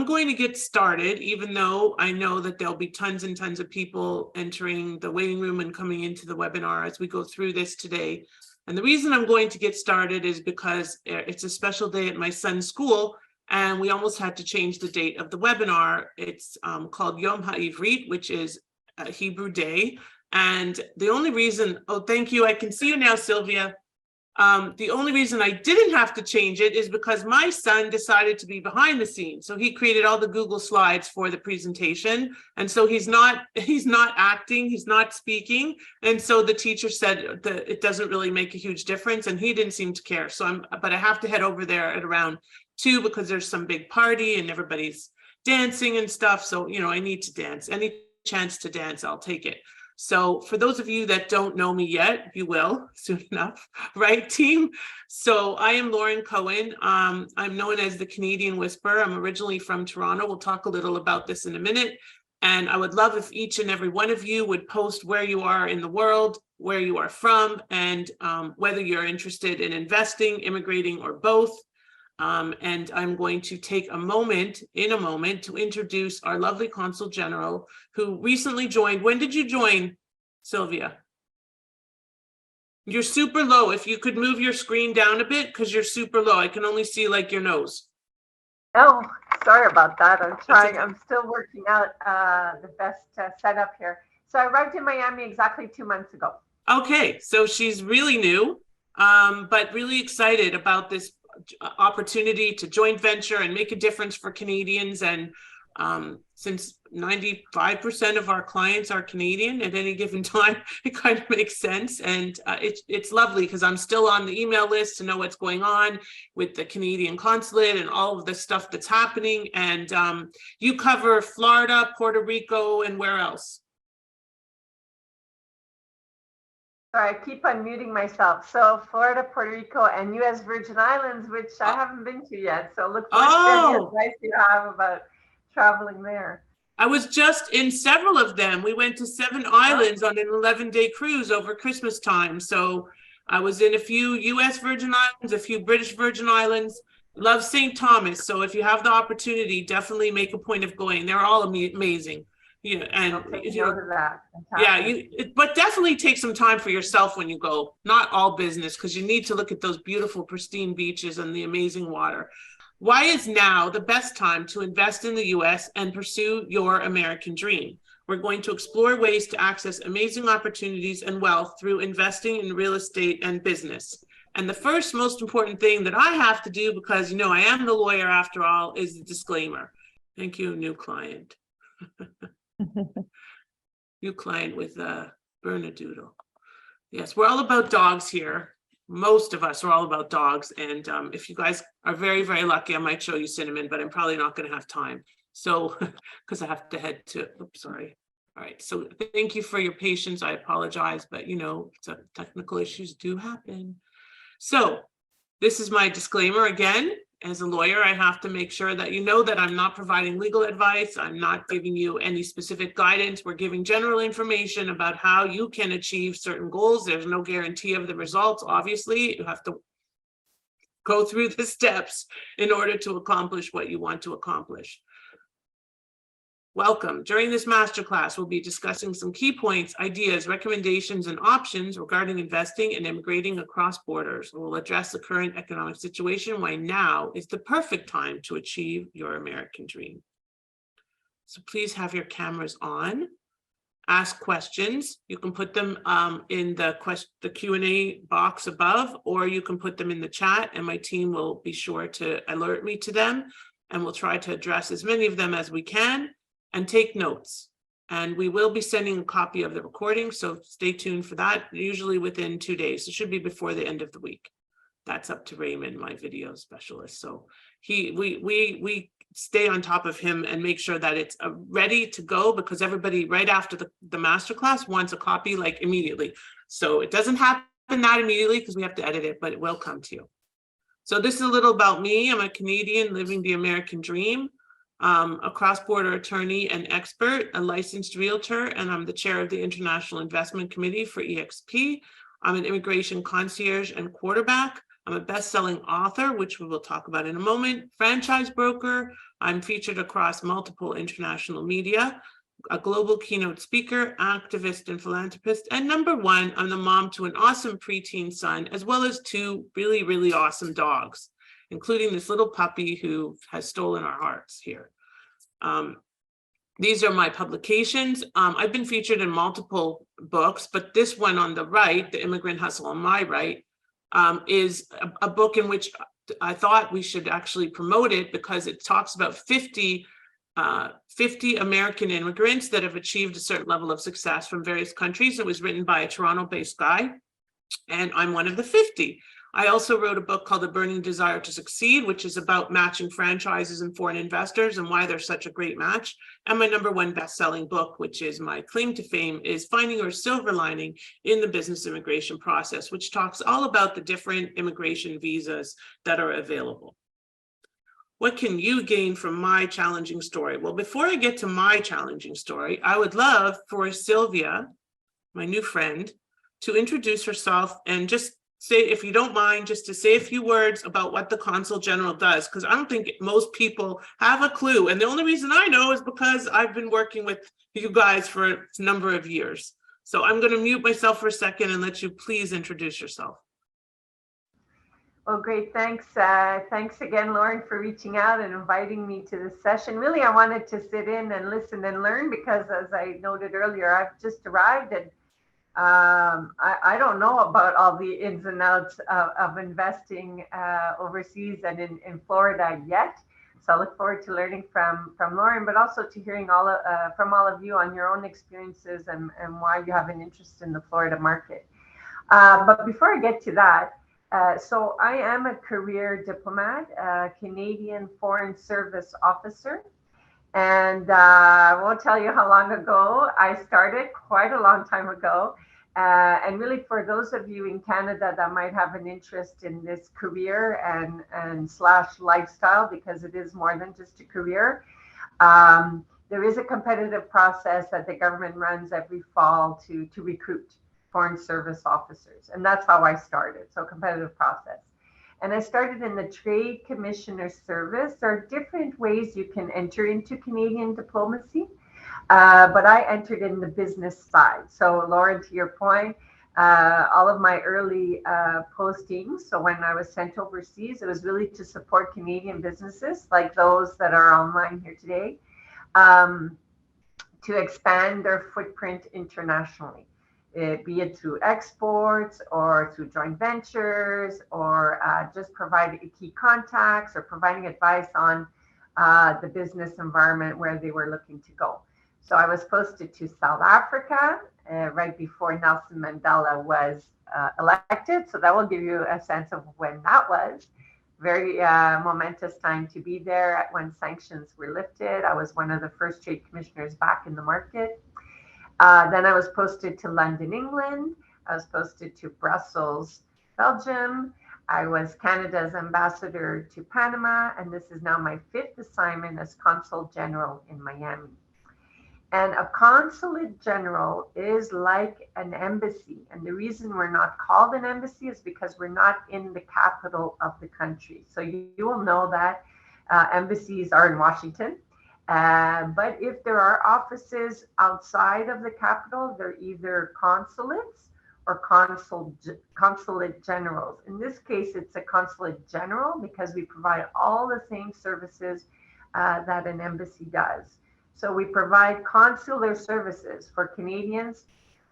going to get started, even though I know that there'll be tons and tons of people entering the waiting room and coming into the webinar as we go through this today. And the reason I'm going to get started is because it's a special day at my son's school, and we almost had to change the date of the webinar. It's called Yom HaIvrit, which is a Hebrew day. And the only reason, oh, thank you, I can see you now, Sylvia. The only reason I didn't have to change it is because my son decided to be behind the scenes. So he created all the Google slides for the presentation. And so he's not acting, he's not speaking. And so the teacher said that it doesn't really make a huge difference, and he didn't seem to care. So but I have to head over there at around 2 because there's some big party and everybody's dancing and stuff. So, you know, I need to dance. Any chance to dance, I'll take it. So for those of you that don't know me yet, you will soon enough, right, team? So I am Lauren Cohen. I'm known as the Canadian Whisperer. I'm originally from Toronto. We'll talk a little about this in a minute. And I would love if each and every one of you would post where you are in the world, where you are from, and whether you're interested in investing, immigrating, or both. And I'm going to take a moment to introduce our lovely Consul General who recently joined. When did you join, Sylvia? You're super low. If you could move your screen down a bit, because you're super low. I can only see like your nose. Oh, sorry about that. I'm trying. I'm still working out the best setup here. So I arrived in Miami exactly 2 months ago. Okay, so she's really new, but really excited about this opportunity to joint venture and make a difference for Canadians. And since 95% of our clients are Canadian at any given time, it kind of makes sense. And it's lovely because I'm still on the email list to know what's going on with the Canadian consulate and all of the stuff that's happening. And you cover Florida, Puerto Rico, and where else? Sorry, I keep on muting myself. So Florida, Puerto Rico, and U.S. Virgin Islands, which I haven't been to yet. So look forward to any advice you have about traveling there. I was just in several of them. We went to 7 islands on an 11-day cruise over Christmas time. So I was in a few U.S. Virgin Islands, a few British Virgin Islands. Love St. Thomas. So if you have the opportunity, definitely make a point of going. They're all amazing. Yeah, and but definitely take some time for yourself when you go, not all business, because you need to look at those beautiful, pristine beaches and the amazing water. Why is now the best time to invest in the US and pursue your American dream? We're going to explore ways to access amazing opportunities and wealth through investing in real estate and business. And the first most important thing that I have to do, because, you know, I am the lawyer after all, is the disclaimer. Thank you, new client. New client with Bernadoodle. Yes, we're all about dogs here. Most of us are all about dogs. And if you guys are very, very lucky, I might show you Cinnamon, but I'm probably not going to have time. So, because I have to head to, oops, sorry. All right, so thank you for your patience. I apologize, but you know, technical issues do happen. So this is my disclaimer again. As a lawyer, I have to make sure that you know that I'm not providing legal advice. I'm not giving you any specific guidance. We're giving general information about how you can achieve certain goals. There's no guarantee of the results. Obviously, you have to go through the steps in order to accomplish what you want to accomplish. Welcome. During this masterclass, we'll be discussing some key points, ideas, recommendations, and options regarding investing and immigrating across borders. We'll address the current economic situation, why now is the perfect time to achieve your American dream. So please have your cameras on. Ask questions. You can put them in the Q&A box above, or you can put them in the chat, and my team will be sure to alert me to them, and we'll try to address as many of them as we can. And take notes. And we will be sending a copy of the recording, so stay tuned for that, usually within 2 days. It should be before the end of the week. That's up to Raymond, my video specialist. So we stay on top of him and make sure that it's ready to go, because everybody right after the masterclass wants a copy like immediately. So it doesn't happen that immediately because we have to edit it, but it will come to you. So this is a little about me. I'm a Canadian living the American dream. A cross-border attorney and expert, a licensed realtor, and I'm the chair of the International Investment Committee for EXP. I'm an immigration concierge and quarterback. I'm a best-selling author, which we will talk about in a moment, franchise broker. I'm featured across multiple international media, a global keynote speaker, activist, and philanthropist. And number one, I'm the mom to an awesome preteen son, as well as two really, really awesome dogs, including this little puppy who has stolen our hearts here. These are my publications. I've been featured in multiple books, but this one on the right, The Immigrant Hustle on my right, is a book in which I thought we should actually promote it because it talks about 50 American immigrants that have achieved a certain level of success from various countries. It was written by a Toronto-based guy, and I'm one of the 50. I also wrote a book called The Burning Desire to Succeed, which is about matching franchises and foreign investors and why they're such a great match. And my number one best-selling book, which is my claim to fame, is Finding Your Silver Lining in the Business Immigration Process, which talks all about the different immigration visas that are available. What can you gain from my challenging story? Well, before I get to my challenging story, I would love for Sylvia, my new friend, to introduce herself and just say, if you don't mind, just to say a few words about what the Consul General does, because I don't think most people have a clue. And the only reason I know is because I've been working with you guys for a number of years. So I'm going to mute myself for a second and let you please introduce yourself. Well, great. Thanks. Thanks again, Lauren, for reaching out and inviting me to this session. Really, I wanted to sit in and listen and learn because, as I noted earlier, I've just arrived and I don't know about all the ins and outs of investing overseas and in Florida yet. So I look forward to learning from Lauren, but also to hearing from all of you on your own experiences and why you have an interest in the Florida market. But before I get to that, so I am a career diplomat, Canadian Foreign Service officer. And I won't tell you how long ago I started, quite a long time ago. And really, for those of you in Canada that might have an interest in this career and slash lifestyle, because it is more than just a career, there is a competitive process that the government runs every fall to recruit foreign service officers. And that's how I started. So competitive process. And I started in the Trade Commissioner Service. There are different ways you can enter into Canadian diplomacy, but I entered in the business side. So Lauren, to your point, all of my early postings, so when I was sent overseas, it was really to support Canadian businesses like those that are online here today, to expand their footprint internationally. Be it through exports or through joint ventures or just providing key contacts or providing advice on the business environment where they were looking to go. So I was posted to South Africa right before Nelson Mandela was elected. So that will give you a sense of when that was. Very momentous time to be there when sanctions were lifted. I was one of the first trade commissioners back in the market. Then I was posted to London, England. I was posted to Brussels, Belgium. I was Canada's ambassador to Panama, and this is now my 5th assignment as Consul General in Miami. And a consulate general is like an embassy. And the reason we're not called an embassy is because we're not in the capital of the country. So you will know that embassies are in Washington. But if there are offices outside of the capital, they're either consulates or consulate generals. In this case, it's a consulate general because we provide all the same services that an embassy does. So we provide consular services for Canadians.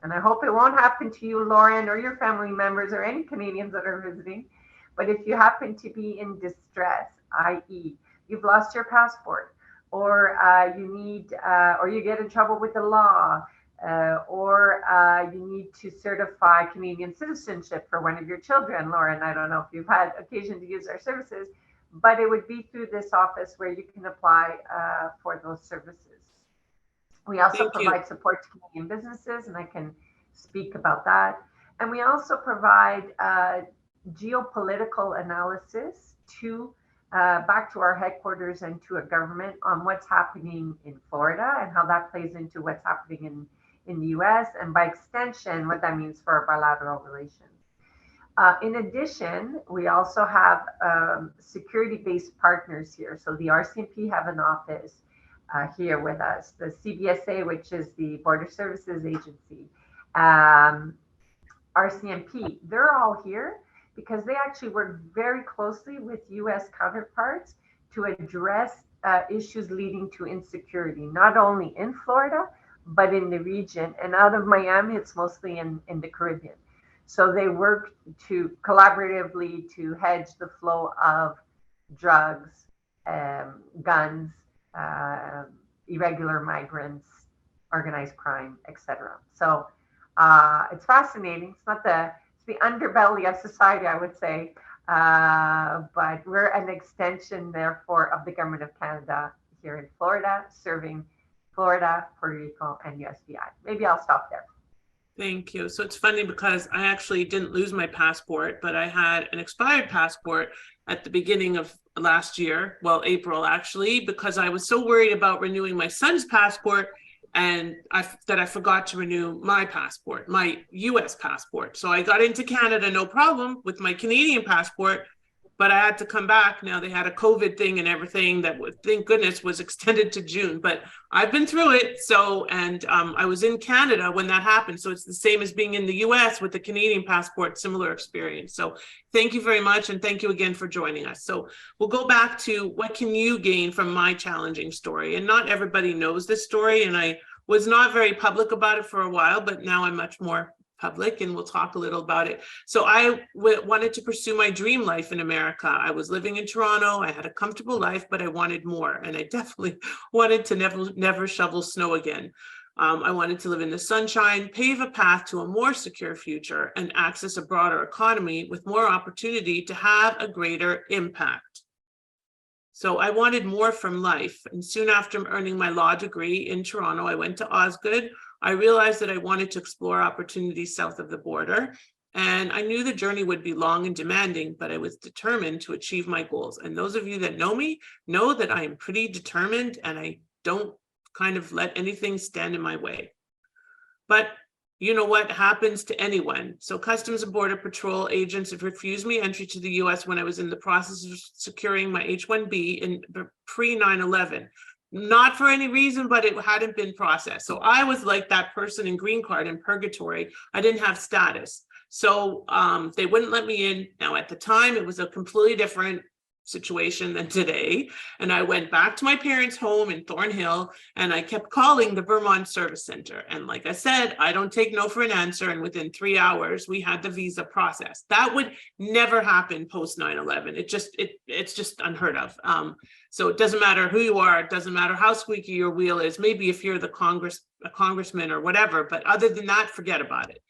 And I hope it won't happen to you, Lauren, or your family members or any Canadians that are visiting. But if you happen to be in distress, i.e., you've lost your passport, or you need, or you get in trouble with the law, or you need to certify Canadian citizenship for one of your children. Lauren, I don't know if you've had occasion to use our services, but it would be through this office where you can apply for those services. We also provide support to Canadian businesses, and I can speak about that. And we also provide geopolitical analysis to back to our headquarters and to a government on what's happening in Florida and how that plays into what's happening in the U.S. and by extension, what that means for our bilateral relations. In addition, we also have security-based partners here. So the RCMP have an office here with us. The CBSA, which is the Border Services Agency, RCMP, they're all here because they actually work very closely with U.S. counterparts to address issues leading to insecurity, not only in Florida, but in the region. And out of Miami, it's mostly in the Caribbean. So they work to collaboratively to hedge the flow of drugs, guns, irregular migrants, organized crime, etc. So it's fascinating. It's the underbelly of society, I would say, but we're an extension, therefore, of the government of Canada here in Florida, serving Florida, Puerto Rico, and USVI. Maybe I'll stop there. Thank you. So it's funny because I actually didn't lose my passport, but I had an expired passport at the beginning of last year, well, April actually, because I was so worried about renewing my son's passport and that I forgot to renew my passport, my U.S. passport. So I got into Canada, no problem, with my Canadian passport, but I had to come back. Now they had a COVID thing and everything that, thank goodness, was extended to June, but I've been through it. So, and I was in Canada when that happened. So it's the same as being in the US with the Canadian passport, similar experience. So thank you very much. And thank you again for joining us. So we'll go back to what can you gain from my challenging story? And not everybody knows this story. And I was not very public about it for a while, but now I'm much more public, and we'll talk a little about it. So I wanted to pursue my dream life in America. I was living in Toronto. I had a comfortable life, but I wanted more. And I definitely wanted to never shovel snow again. I wanted to live in the sunshine, pave a path to a more secure future, and access a broader economy with more opportunity to have a greater impact. So I wanted more from life. And soon after earning my law degree in Toronto, I went to Osgoode. I realized that I wanted to explore opportunities south of the border. And I knew the journey would be long and demanding, but I was determined to achieve my goals. And those of you that know me know that I am pretty determined and I don't kind of let anything stand in my way. But you know what happens to anyone. So Customs and Border Patrol agents have refused me entry to the US when I was in the process of securing my H-1B in pre-9/11. Not for any reason, but it hadn't been processed. So I was like that person in green card in purgatory. I didn't have status. So they wouldn't let me in. Now, at the time, it was a completely different situation than today. And I went back to my parents' home in Thornhill and I kept calling the Vermont Service Center. And like I said, I don't take no for an answer. And within 3 hours, we had the visa processed. That would never happen post 9/11. It's just unheard of. So it doesn't matter who you are. It doesn't matter how squeaky your wheel is. Maybe if you're a congressman or whatever, but other than that, forget about it.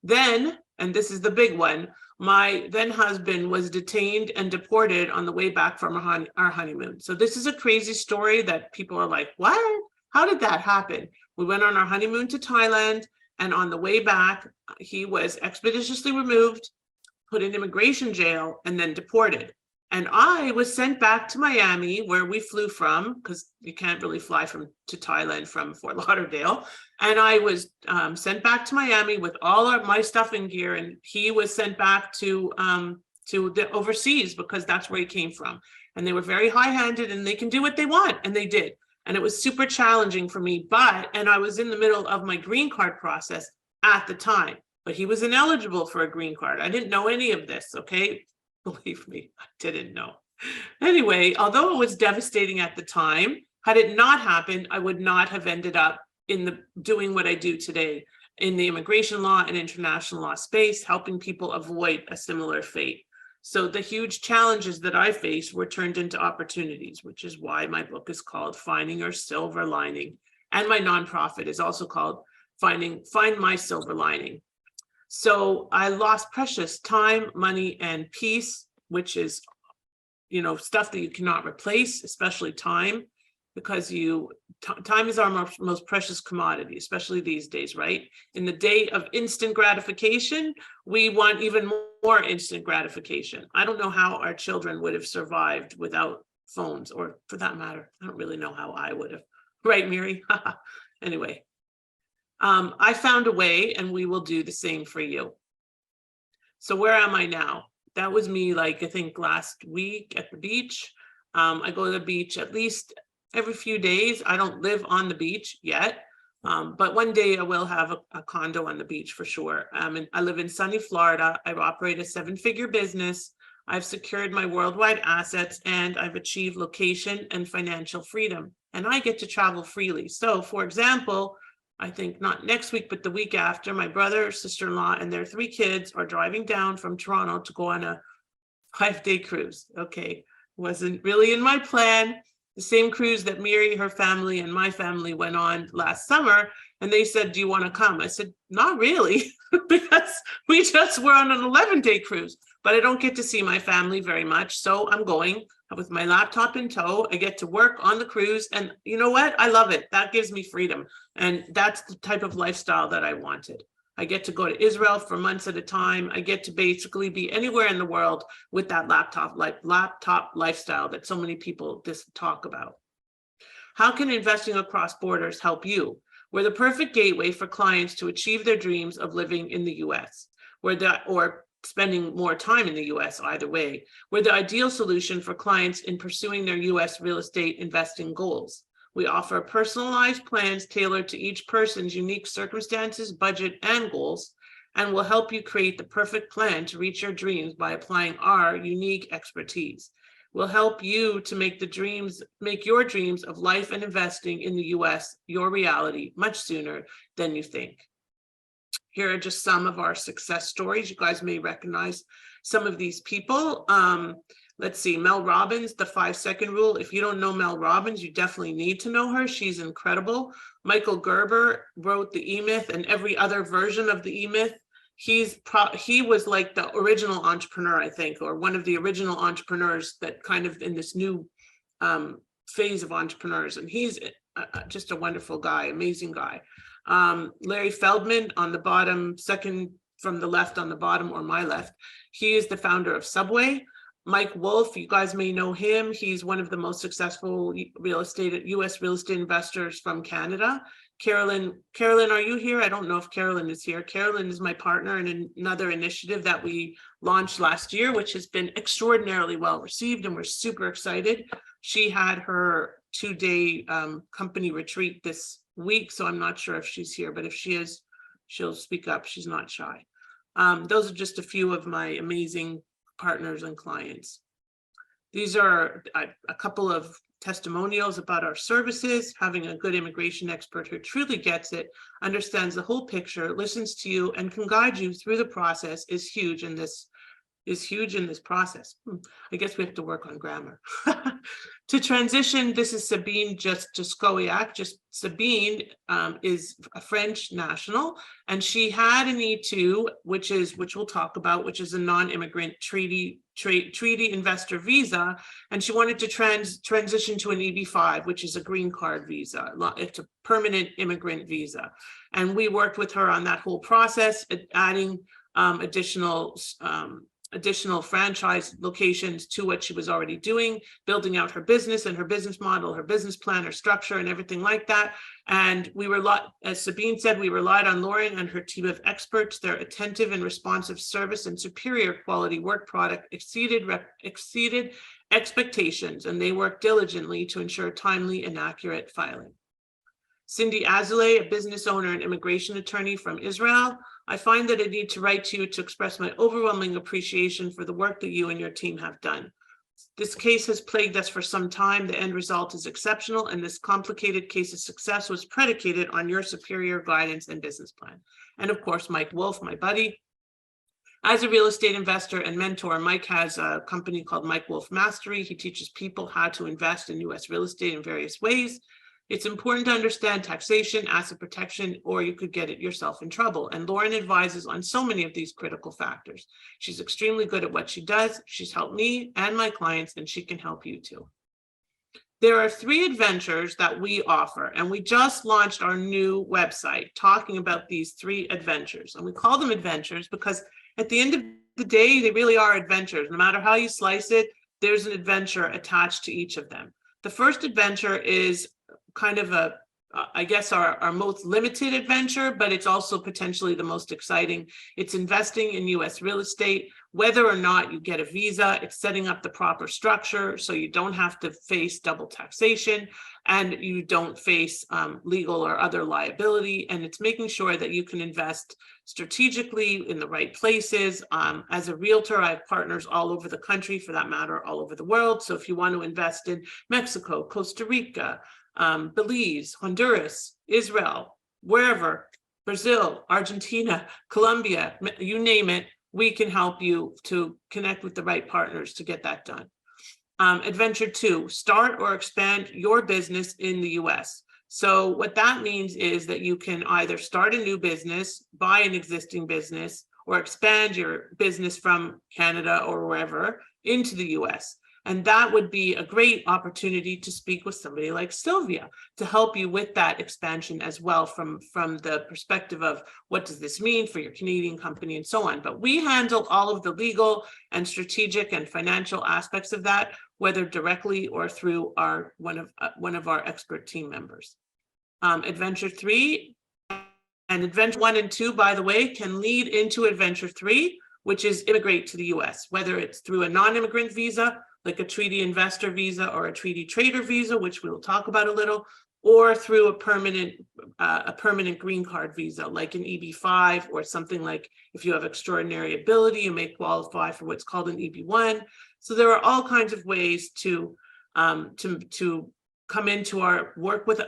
Then, and this is the big one, my then husband was detained and deported on the way back from our honeymoon. So this is a crazy story that people are like, what? How did that happen? We went on our honeymoon to Thailand, and on the way back, he was expeditiously removed, put in immigration jail, and then deported. And I was sent back to Miami, where we flew from, because you can't really fly to Thailand from Fort Lauderdale. And I was sent back to Miami with all of my stuff and gear, and he was sent back to the overseas because that's where he came from. And they were very high-handed, and they can do what they want, and they did. And it was super challenging for me, and I was in the middle of my green card process at the time, but he was ineligible for a green card. I didn't know any of this, okay? Believe me, I didn't know. Anyway, although it was devastating at the time, had it not happened, I would not have ended up doing what I do today in the immigration law and international law space, helping people avoid a similar fate. So the huge challenges that I faced were turned into opportunities, which is why my book is called Finding Your Silver Lining. And my nonprofit is also called Find My Silver Lining. So I lost precious time, money, and peace, which is, stuff that you cannot replace, especially time, because time is our most precious commodity, especially these days, right? In the day of instant gratification, we want even more instant gratification. I don't know how our children would have survived without phones, or for that matter, I don't really know how I would have. Right, Miri? Anyway. I found a way, and we will do the same for you. So where am I now? That was me, like, I think last week at the beach. I go to the beach at least every few days. I don't live on the beach yet, but one day I will have a condo on the beach for sure. And I live in sunny Florida. I operate a 7-figure business. I've secured my worldwide assets, and I've achieved location and financial freedom, and I get to travel freely. So for example, I think not next week, but the week after, my brother, sister-in-law, and their 3 kids are driving down from Toronto to go on a 5-day cruise. Okay, wasn't really in my plan. The same cruise that Miri, her family, and my family went on last summer. And they said, do you want to come? I said, not really, because we just were on an 11-day cruise, but I don't get to see my family very much. So I'm going with my laptop in tow. I get to work on the cruise. And you know what? I love it. That gives me freedom. And that's the type of lifestyle that I wanted. I get to go to Israel for months at a time. I get to basically be anywhere in the world with that laptop lifestyle that so many people just talk about. How can investing across borders help you? We're the perfect gateway for clients to achieve their dreams of living in the U.S., or spending more time in the U.S., either way. We're the ideal solution for clients in pursuing their U.S. real estate investing goals. We offer personalized plans tailored to each person's unique circumstances, budget, and goals, and will help you create the perfect plan to reach your dreams by applying our unique expertise. We'll help you to make your dreams of life and investing in the US your reality much sooner than you think. Here are just some of our success stories. You guys may recognize some of these people. Let's see, Mel Robbins, the 5-second rule. If you don't know Mel Robbins, you definitely need to know her. She's incredible. Michael Gerber wrote the E-Myth and every other version of the E-Myth. He was like the original entrepreneur, I think, or one of the original entrepreneurs that kind of in this new phase of entrepreneurs. And he's just a wonderful guy, amazing guy. Larry Feldman on the bottom, second from the left on the bottom, or my left. He is the founder of Subway. Mike Wolf, you guys may know him. He's one of the most successful U.S. real estate investors from Canada. Carolyn, are you here? I don't know if Carolyn is here. Carolyn is my partner in another initiative that we launched last year, which has been extraordinarily well received, and we're super excited. She had her 2-day company retreat this week, so I'm not sure if she's here, but if she is, she'll speak up. She's not shy. Those are just a few of my amazing partners and clients. These are a couple of testimonials about our services. Having a good immigration expert who truly gets it, understands the whole picture, listens to you, and can guide you through the process is huge in this process. I guess we have to work on grammar. To transition, this is Sabine Jaskowiak. Sabine is a French national, and she had an E2, which we'll talk about, which is a non-immigrant treaty investor visa, and she wanted to transition to an EB5, which is a green card visa. It's a permanent immigrant visa, and we worked with her on that whole process, adding additional franchise locations to what she was already doing, building out her business and her business model, her business plan, her structure, and everything like that. And as Sabine said, we relied on Lauren and her team of experts. Their attentive and responsive service and superior quality work product exceeded expectations, and they worked diligently to ensure timely and accurate filing. Cindy Azulay, a business owner and immigration attorney from Israel. I find that I need to write to you to express my overwhelming appreciation for the work that you and your team have done. This case has plagued us for some time. The end result is exceptional, and this complicated case of success was predicated on your superior guidance and business plan. And of course, Mike Wolf, my buddy. As a real estate investor and mentor, Mike has a company called Mike Wolf Mastery. He teaches people how to invest in U.S. real estate in various ways. It's important to understand taxation, asset protection, or you could get it yourself in trouble. And Lauren advises on so many of these critical factors. She's extremely good at what she does. She's helped me and my clients, and she can help you too. There are 3 adventures that we offer, and we just launched our new website talking about these 3 adventures. And we call them adventures because at the end of the day, they really are adventures. No matter how you slice it, there's an adventure attached to each of them. The first adventure is kind of a I guess, our most limited adventure, but it's also potentially the most exciting. It's investing in U.S. real estate, whether or not you get a visa. It's setting up the proper structure so you don't have to face double taxation and you don't face legal or other liability. And it's making sure that you can invest strategically in the right places. As a realtor, I have partners all over the country, for that matter, all over the world. So if you want to invest in Mexico, Costa Rica, Belize, Honduras, Israel, wherever, Brazil, Argentina, Colombia, you name it, we can help you to connect with the right partners to get that done. Adventure 2, start or expand your business in the US. So what that means is that you can either start a new business, buy an existing business, or expand your business from Canada or wherever into the US. And that would be a great opportunity to speak with somebody like Sylvia to help you with that expansion as well, from the perspective of what does this mean for your Canadian company and so on. But we handle all of the legal and strategic and financial aspects of that, whether directly or through one of our expert team members. Adventure 3 and Adventure 1 and 2, by the way, can lead into Adventure 3, which is immigrate to the US, whether it's through a non-immigrant visa, like a treaty investor visa or a treaty trader visa, which we'll talk about a little, or through a permanent green card visa, like an EB-5, or something like, if you have extraordinary ability, you may qualify for what's called an EB-1. So there are all kinds of ways to come into our work with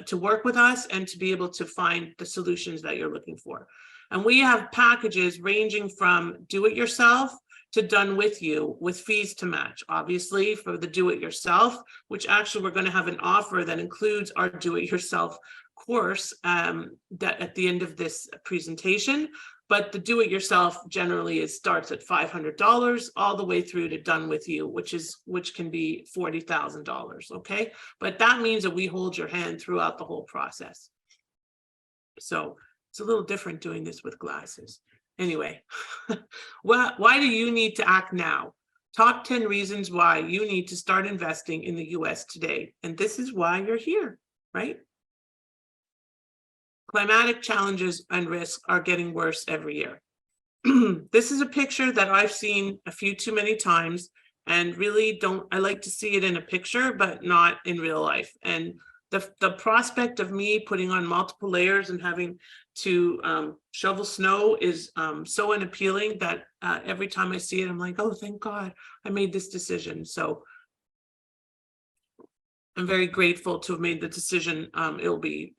us and to be able to find the solutions that you're looking for. And we have packages ranging from do-it-yourself to done with you, with fees to match. Obviously, for the do-it-yourself, which actually we're going to have an offer that includes our do-it-yourself course that at the end of this presentation. But the do-it-yourself generally starts at $500 all the way through to done with you, which can be $40,000. Okay, but that means that we hold your hand throughout the whole process. So it's a little different doing this with glasses. Anyway, why do you need to act now? Top 10 reasons why you need to start investing in the US today. And this is why you're here, right? Climatic challenges and risks are getting worse every year. This is a picture that I've seen a few too many times, and really I like to see it in a picture, but not in real life. And the prospect of me putting on multiple layers and having to shovel snow is so unappealing that every time I see it, I'm like, oh, thank God I made this decision. So I'm very grateful to have made the decision. It'll be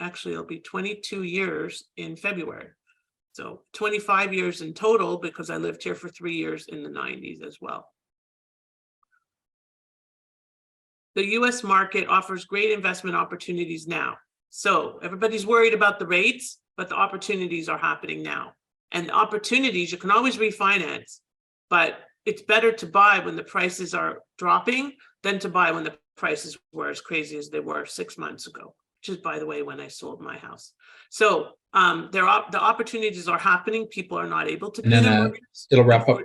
22 years in February. So 25 years in total, because I lived here for 3 years in the 90s as well. The US market offers great investment opportunities now. So everybody's worried about the rates, but the opportunities are happening now. And the opportunities, you can always refinance, but it's better to buy when the prices are dropping than to buy when the prices were as crazy as they were 6 months ago, which is, by the way, when I sold my house. So the opportunities are happening. People are not able to pay their mortgages. It'll wrap up.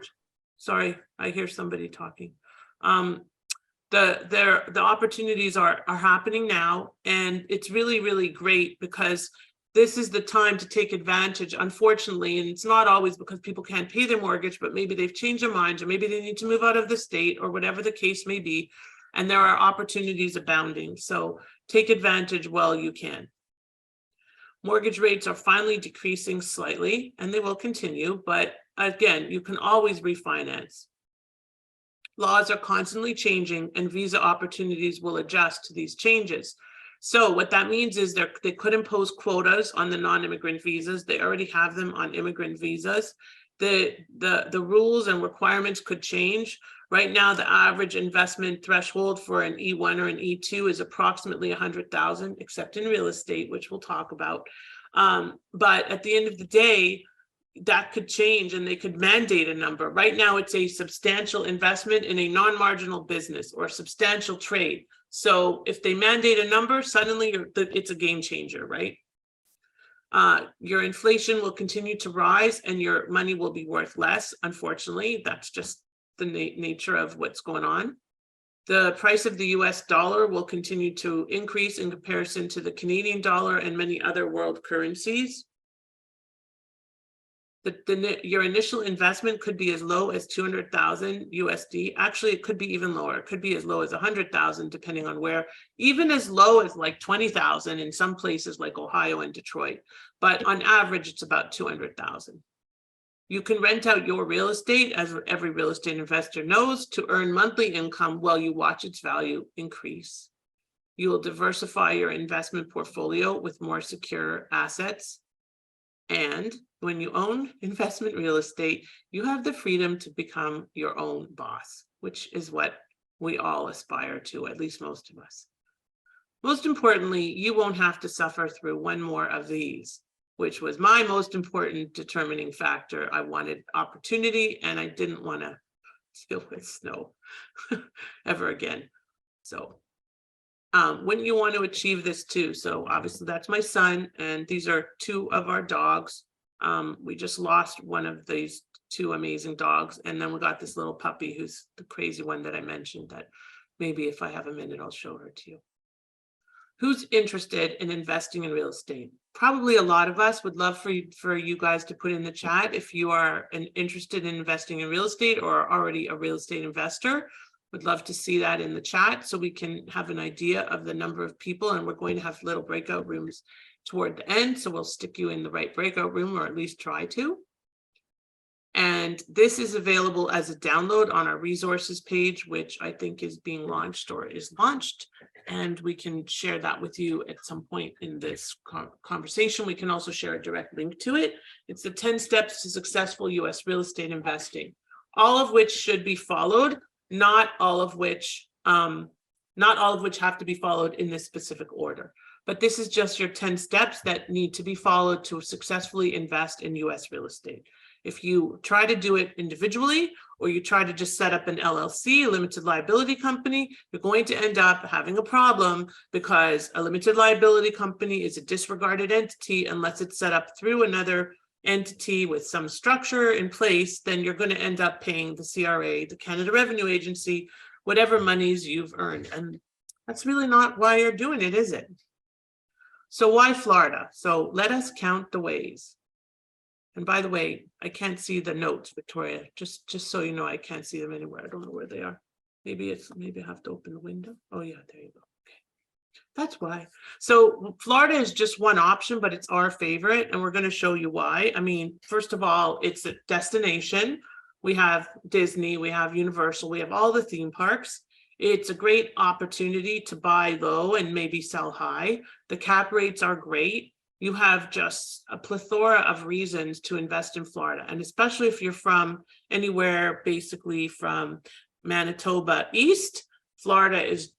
Sorry, I hear somebody talking. The opportunities are happening now, and it's really, really great because this is the time to take advantage, unfortunately, and it's not always because people can't pay their mortgage, but maybe they've changed their minds, or maybe they need to move out of the state, or whatever the case may be, and there are opportunities abounding. So take advantage while you can. Mortgage rates are finally decreasing slightly, and they will continue, but again, you can always refinance. Laws are constantly changing, and visa opportunities will adjust to these changes. So what that means is they could impose quotas on the non-immigrant visas. They already have them on immigrant visas. The rules and requirements could change. Right now, the average investment threshold for an E1 or an E2 is approximately 100,000, except in real estate, which we'll talk about. But at the end of the day, that could change, and they could mandate a number. Right now, it's a substantial investment in a non-marginal business or substantial trade. So if they mandate a number, suddenly it's a game changer, right? Your inflation will continue to rise, and your money will be worth less. Unfortunately, that's just the nature of what's going on. The price of the US dollar will continue to increase in comparison to the Canadian dollar and many other world currencies. Your initial investment could be as low as 200,000 USD. Actually, it could be even lower. It could be as low as 100,000, depending on where, even as low as like 20,000 in some places like Ohio and Detroit. But on average, it's about 200,000. You can rent out your real estate, as every real estate investor knows, to earn monthly income while you watch its value increase. You will diversify your investment portfolio with more secure assets. And when you own investment real estate, you have the freedom to become your own boss, which is what we all aspire to, at least most of us. Most importantly, you won't have to suffer through one more of these, which was my most important determining factor. I wanted opportunity, and I didn't want to deal with snow ever again. So wouldn't you want to achieve this too? So obviously that's my son, and these are two of our dogs. We just lost one of these two amazing dogs, and then we got this little puppy who's the crazy one that I mentioned, that maybe if I have a minute, I'll show her to you. Who's interested in investing in real estate? Probably a lot of us. Would love for you guys to put in the chat if you are interested in investing in real estate or are already a real estate investor. Would love to see that in the chat so we can have an idea of the number of people, and we're going to have little breakout rooms toward the end, so we'll stick you in the right breakout room, or at least try to. And this is available as a download on our resources page, which I think is being launched or is launched, and we can share that with you at some point in this conversation. We can also share a direct link to it. It's the 10 steps to successful U.S. real estate investing, all of which should be followed. Not all of which have to be followed in this specific order, but this is just your 10 steps that need to be followed to successfully invest in U.S. real estate. If you try to do it individually, or you try to just set up an LLC, a limited liability company, you're going to end up having a problem, because a limited liability company is a disregarded entity unless it's set up through another entity with some structure in place. Then you're going to end up paying the CRA, the Canada Revenue Agency, whatever monies you've earned. And that's really not why you're doing it, is it? So why Florida? So let us count the ways. And by the way, I can't see the notes, Victoria, just so you know, I can't see them anywhere. I don't know where they are. Maybe I have to open the window. Oh yeah, there you go. That's why. So Florida is just one option, but it's our favorite, and we're going to show you why. I mean, first of all, it's a destination. We have Disney, we have Universal, we have all the theme parks. It's a great opportunity to buy low and maybe sell high. The cap rates are great. You have just a plethora of reasons to invest in Florida, and especially if you're from anywhere, basically from Manitoba east, Florida is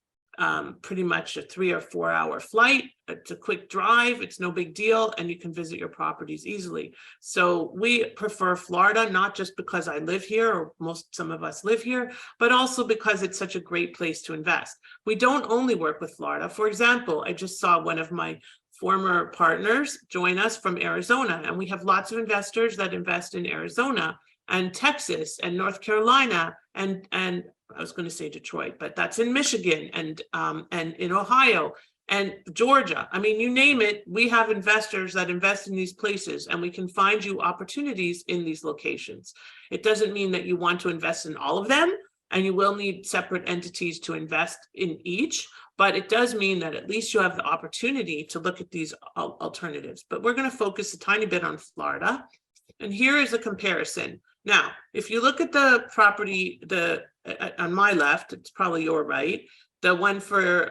pretty much a 3 or 4 hour flight. It's a quick drive, it's no big deal, and you can visit your properties easily. So we prefer Florida, not just because I live here, or some of us live here, but also because it's such a great place to invest. We don't only work with Florida. For example, I just saw one of my former partners join us from Arizona, and we have lots of investors that invest in Arizona and Texas and North Carolina and I was going to say Detroit, but that's in Michigan and in Ohio and Georgia. I mean, you name it, we have investors that invest in these places, and we can find you opportunities in these locations. It doesn't mean that you want to invest in all of them, and you will need separate entities to invest in each, but it does mean that at least you have the opportunity to look at these alternatives. But we're going to focus a tiny bit on Florida, and here is a comparison. Now, if you look at the property, on my left, it's probably your right, the one for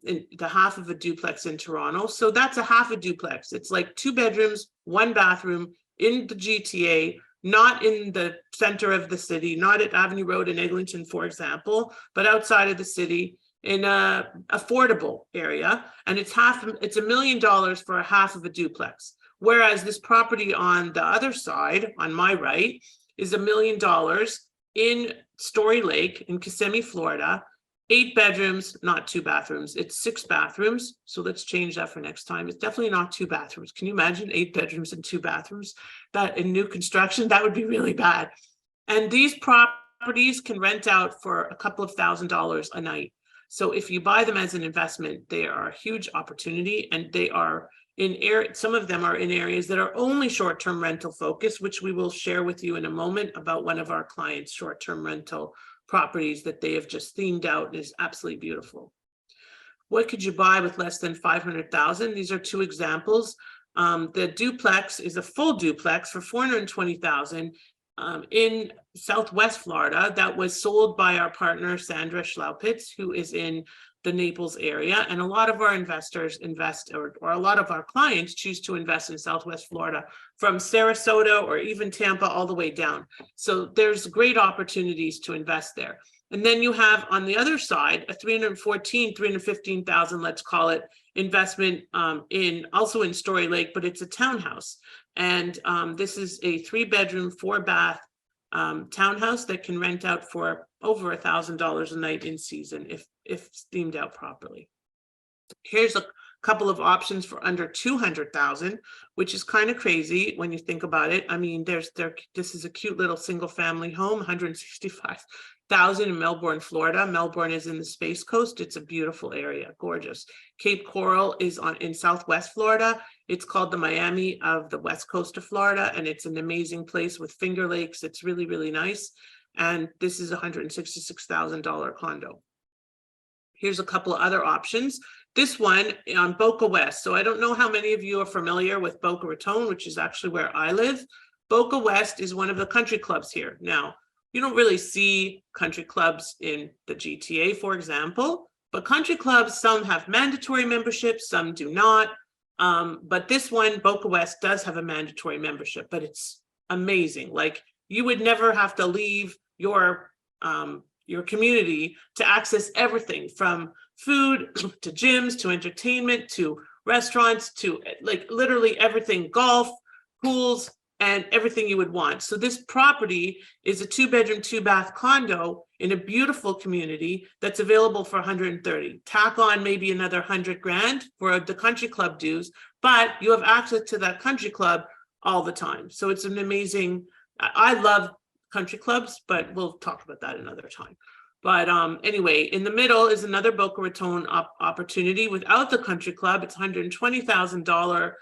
the half of a duplex in Toronto. So that's a half a duplex. It's like 2 bedrooms, 1 bathroom in the GTA, not in the center of the city, not at Avenue Road in Eglinton, for example, but outside of the city in a affordable area. And it's $1 million for a half of a duplex. Whereas this property on the other side, on my right, is $1 million in Story Lake in Kissimmee, Florida, 8 bedrooms, not 2 bathrooms. It's 6 bathrooms. So let's change that for next time. It's definitely not 2 bathrooms. Can you imagine 8 bedrooms and 2 bathrooms? That in new construction, that would be really bad. And these properties properties can rent out for a couple of $1,000s a night. So if you buy them as an investment, they are a huge opportunity, and they are some of them are in areas that are only short-term rental focused, which we will share with you in a moment about one of our clients' short-term rental properties that they have just themed out and is absolutely beautiful. What could you buy with less than 500,000? These are two examples. The duplex is a full duplex for 420,000 in Southwest Florida that was sold by our partner Sandra Schlaupitz, who is in the Naples area. And a lot of our investors invest, or a lot of our clients choose to invest in Southwest Florida, from Sarasota or even Tampa all the way down. So there's great opportunities to invest there. And then you have on the other side a 315,000, let's call it, investment also in Story Lake, but it's a townhouse. And this is a 3-bedroom, 4-bath townhouse that can rent out for over $1,000 a night in season if themed out properly. Here's a couple of options for under 200,000, which is kind of crazy when you think about it. I mean, this is a cute little single family home, 165,000 in Melbourne, Florida. Melbourne is in the Space Coast. It's a beautiful area, gorgeous. Cape Coral is in Southwest Florida. It's called the Miami of the West Coast of Florida, and it's an amazing place with Finger Lakes. It's really, really nice. And this is a $166,000 condo. Here's a couple of other options. This one on Boca West. So I don't know how many of you are familiar with Boca Raton, which is actually where I live. Boca West is one of the country clubs here. Now, you don't really see country clubs in the GTA, for example, but country clubs, some have mandatory memberships, some do not. But this one, Boca West, does have a mandatory membership, but it's amazing. Like, you would never have to leave your community to access everything from food to gyms to entertainment to restaurants to like literally everything, golf, pools, and everything you would want. So this property is a 2-bedroom, 2-bath condo in a beautiful community that's available for 130. Tack on maybe another 100 grand for the country club dues, but you have access to that country club all the time. So it's an amazing, I love country clubs, but we'll talk about that another time. But anyway, in the middle is another Boca Raton opportunity without the country club. It's $120,000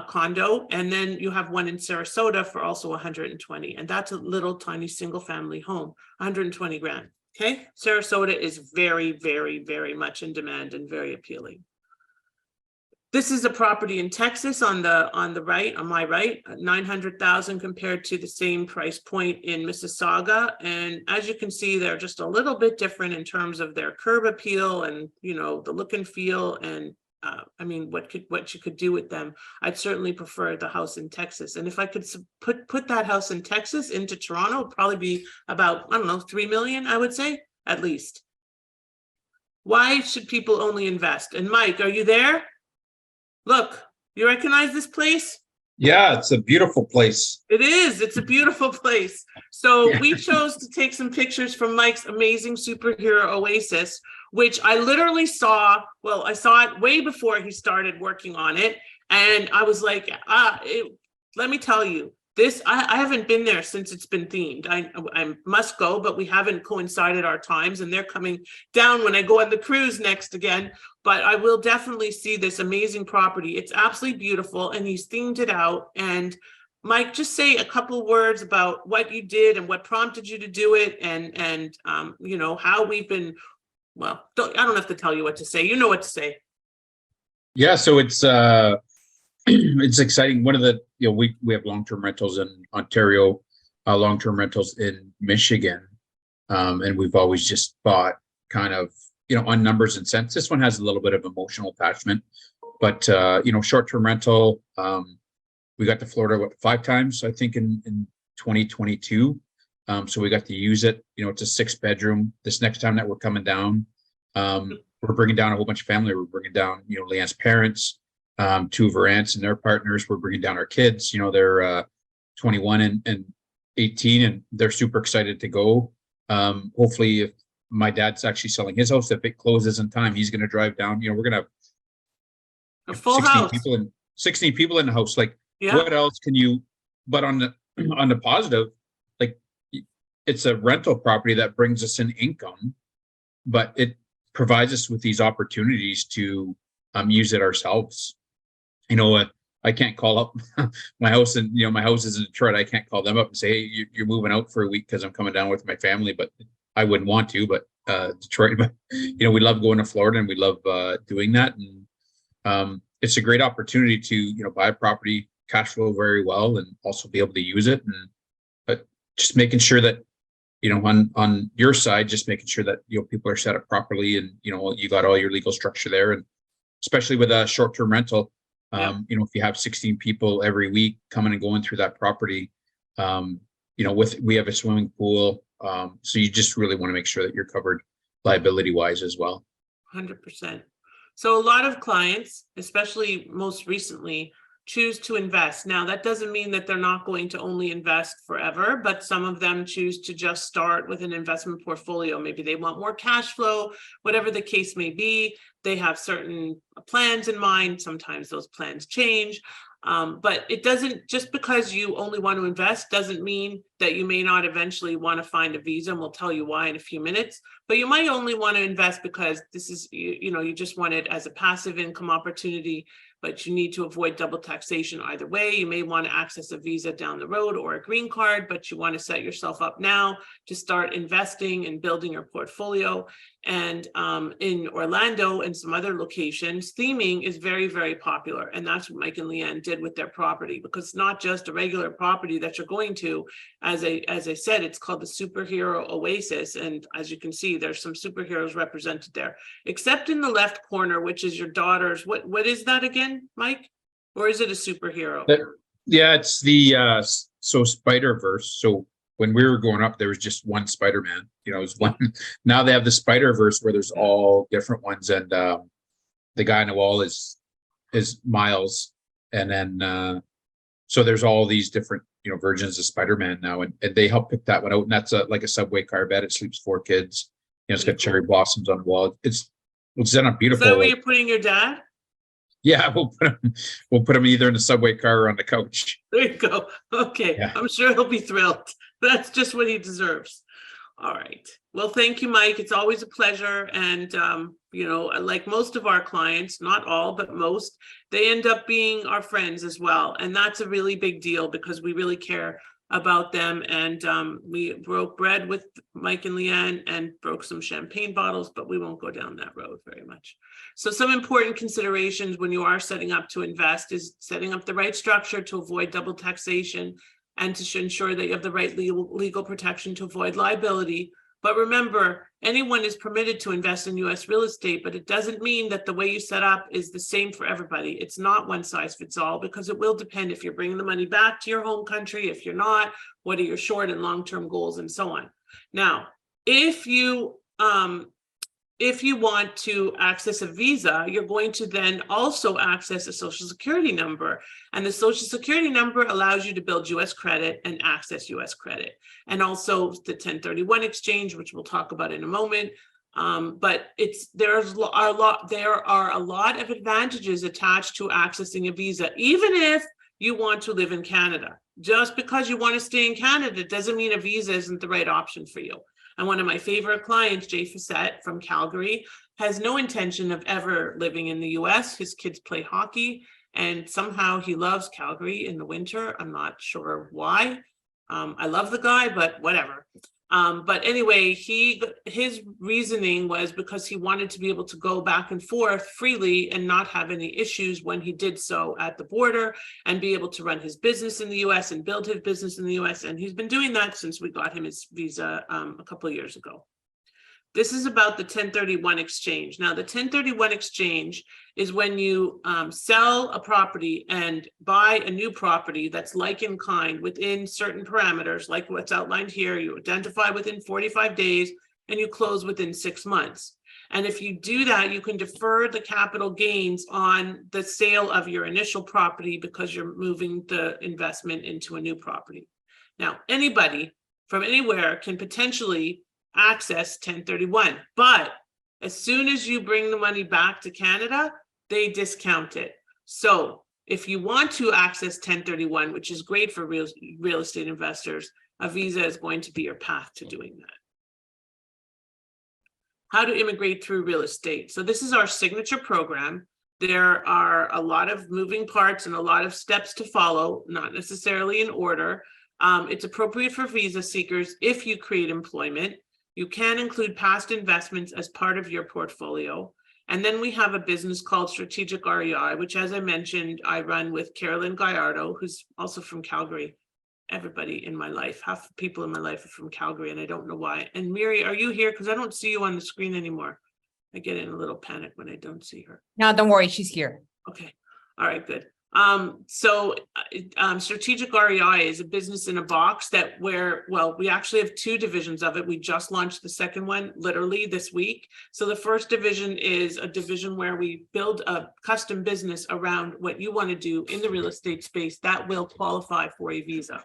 condo, and then you have one in Sarasota for also 120, and that's a little tiny single family home, 120 grand. Okay, Sarasota is very, very, very much in demand and very appealing. This is a property in Texas on the right, on my right, 900,000 compared to the same price point in Mississauga. And as you can see, they're just a little bit different in terms of their curb appeal and, you know, the look and feel. And I mean, what you could do with them. I'd certainly prefer the house in Texas. And if I could put that house in Texas into Toronto, it'd probably be about, I don't know, 3 million, I would say, at least. Why should people only invest? And Mike, are you there? Look, you recognize this place? Yeah, it's a beautiful place. It is. It's a beautiful place. So we chose to take some pictures from Mike's amazing superhero oasis, which I literally saw. Well, I saw it way before he started working on it. And I was like, let me tell you, this, I haven't been there since it's been themed. I must go, but we haven't coincided our times, and they're coming down when I go on the cruise next again. But I will definitely see this amazing property. It's absolutely beautiful, and he's themed it out. And Mike, just say a couple words about what you did and what prompted you to do it, and you know, how we've been. Well, I don't have to tell you what to say. You know what to say. Yeah, so it's it's exciting. One of the, you know, we have long-term rentals in Ontario, long-term rentals in Michigan, and we've always just bought kind of, you know, on numbers and cents. This one has a little bit of emotional attachment, but you know, short-term rental. We got to Florida 5 times, I think, in 2022. So we got to use it. You know, it's a 6-bedroom. This next time that we're coming down, we're bringing down a whole bunch of family. We're bringing down, you know, Leanne's parents, 2 of her aunts and their partners. We're bringing down our kids. You know, they're 21 and 18, and they're super excited to go. Hopefully, if my dad's actually selling his house, if it closes in time, he's going to drive down. You know, we're going to have A full house. 16 people in the house. Like, Yeah. what else can you? But on the positive, like, it's a rental property that brings us in income, but it provides us with these opportunities to use it ourselves. I can't call up my house, and my house is in Detroit. I can't call them up and say, hey, you're moving out for a week because I'm coming down with my family, but I wouldn't want to, but Detroit, but we love going to Florida, and we love doing that. And it's a great opportunity to, buy a property, cash flow very well, and also be able to use it. And but just making sure that, on your side, just making sure that, people are set up properly, and, you got all your legal structure there. And especially with a short-term rental, if you have 16 people every week coming and going through that property, we have a swimming pool. So you just really want to make sure that you're covered liability wise as well. 100%. So a lot of clients, especially most recently, choose to invest. Now, that doesn't mean that they're not going to only invest forever, but some of them choose to just start with an investment portfolio. Maybe they want more cash flow, whatever the case may be. They have certain plans in mind. Sometimes those plans change. But it doesn't, just because you only want to invest doesn't mean that you may not eventually want to find a visa, and we'll tell you why in a few minutes. But you might only want to invest because this is, you just want it as a passive income opportunity, but you need to avoid double taxation either way. You may want to access a visa down the road or a green card, but you want to set yourself up now to start investing and building your portfolio. And in Orlando and some other locations, theming is very, very popular. And that's what Mike and Leanne did with their property, because it's not just a regular property that you're going to. As I said, it's called the Superhero Oasis. And as you can see, there's some superheroes represented there, except in the left corner, which is your daughter's. What is that again, Mike? Or is it a superhero? Yeah, it's the Spider-Verse. So when we were growing up, there was just one Spider-Man. It was one. Now they have the Spider-Verse where there's all different ones, and the guy on the wall is Miles, and then so there's all these different versions of Spider-Man now, and they help pick that one out. And that's like a subway car bed. It sleeps 4 kids. It's got cherry blossoms on the wall. It's done up beautiful. Is that where you're putting your dad? Yeah, we'll put him either in the subway car or on the couch. There you go. Okay, yeah. I'm sure he'll be thrilled. That's just what he deserves. All right. Well, thank you, Mike. It's always a pleasure. And, like most of our clients, not all, but most, they end up being our friends as well. And that's a really big deal because we really care about them. And we broke bread with Mike and Leanne and broke some champagne bottles, but we won't go down that road very much. So some important considerations when you are setting up to invest is setting up the right structure to avoid double taxation and to ensure that you have the right legal protection to avoid liability. But remember, anyone is permitted to invest in U.S. real estate, but it doesn't mean that the way you set up is the same for everybody. It's not one size fits all, because it will depend if you're bringing the money back to your home country, if you're not, what are your short and long-term goals, and so on. Now, if you want to access a visa, you're going to then also access a social security number. And the social security number allows you to build U.S. credit and access U.S. credit. And also the 1031 exchange, which we'll talk about in a moment. But there are a lot of advantages attached to accessing a visa, even if you want to live in Canada. Just because you want to stay in Canada doesn't mean a visa isn't the right option for you. And one of my favorite clients, Jay Fassett from Calgary, has no intention of ever living in the U.S. His kids play hockey, and somehow he loves Calgary in the winter. I'm not sure why. I love the guy, but whatever. But anyway, his reasoning was because he wanted to be able to go back and forth freely and not have any issues when he did so at the border, and be able to run his business in the U.S. and build his business in the U.S. And he's been doing that since we got him his visa a couple of years ago. This is about the 1031 exchange. Now, the 1031 exchange is when you sell a property and buy a new property that's like in kind within certain parameters, like what's outlined here. You identify within 45 days and you close within 6 months. And if you do that, you can defer the capital gains on the sale of your initial property because you're moving the investment into a new property. Now, anybody from anywhere can potentially access 1031, but as soon as you bring the money back to Canada, they discount it. So if you want to access 1031, which is great for real estate investors, a visa is going to be your path to doing that. How to immigrate through real estate. So this is our signature program. There are a lot of moving parts and a lot of steps to follow, not necessarily in order. It's appropriate for visa seekers if you create employment. You can include past investments as part of your portfolio. And then we have a business called Strategic REI, which, as I mentioned, I run with Carolyn Gallardo, who's also from Calgary. Everybody in my life, half the people in my life are from Calgary, and I don't know why. And Miri, are you here? Because I don't see you on the screen anymore. I get in a little panic when I don't see her. No, don't worry, she's here. Okay. All right, good. Strategic REI is a business in a box that we actually have two divisions of it. We just launched the second one literally this week. So the first division is a division where we build a custom business around what you want to do in the real estate space that will qualify for a visa.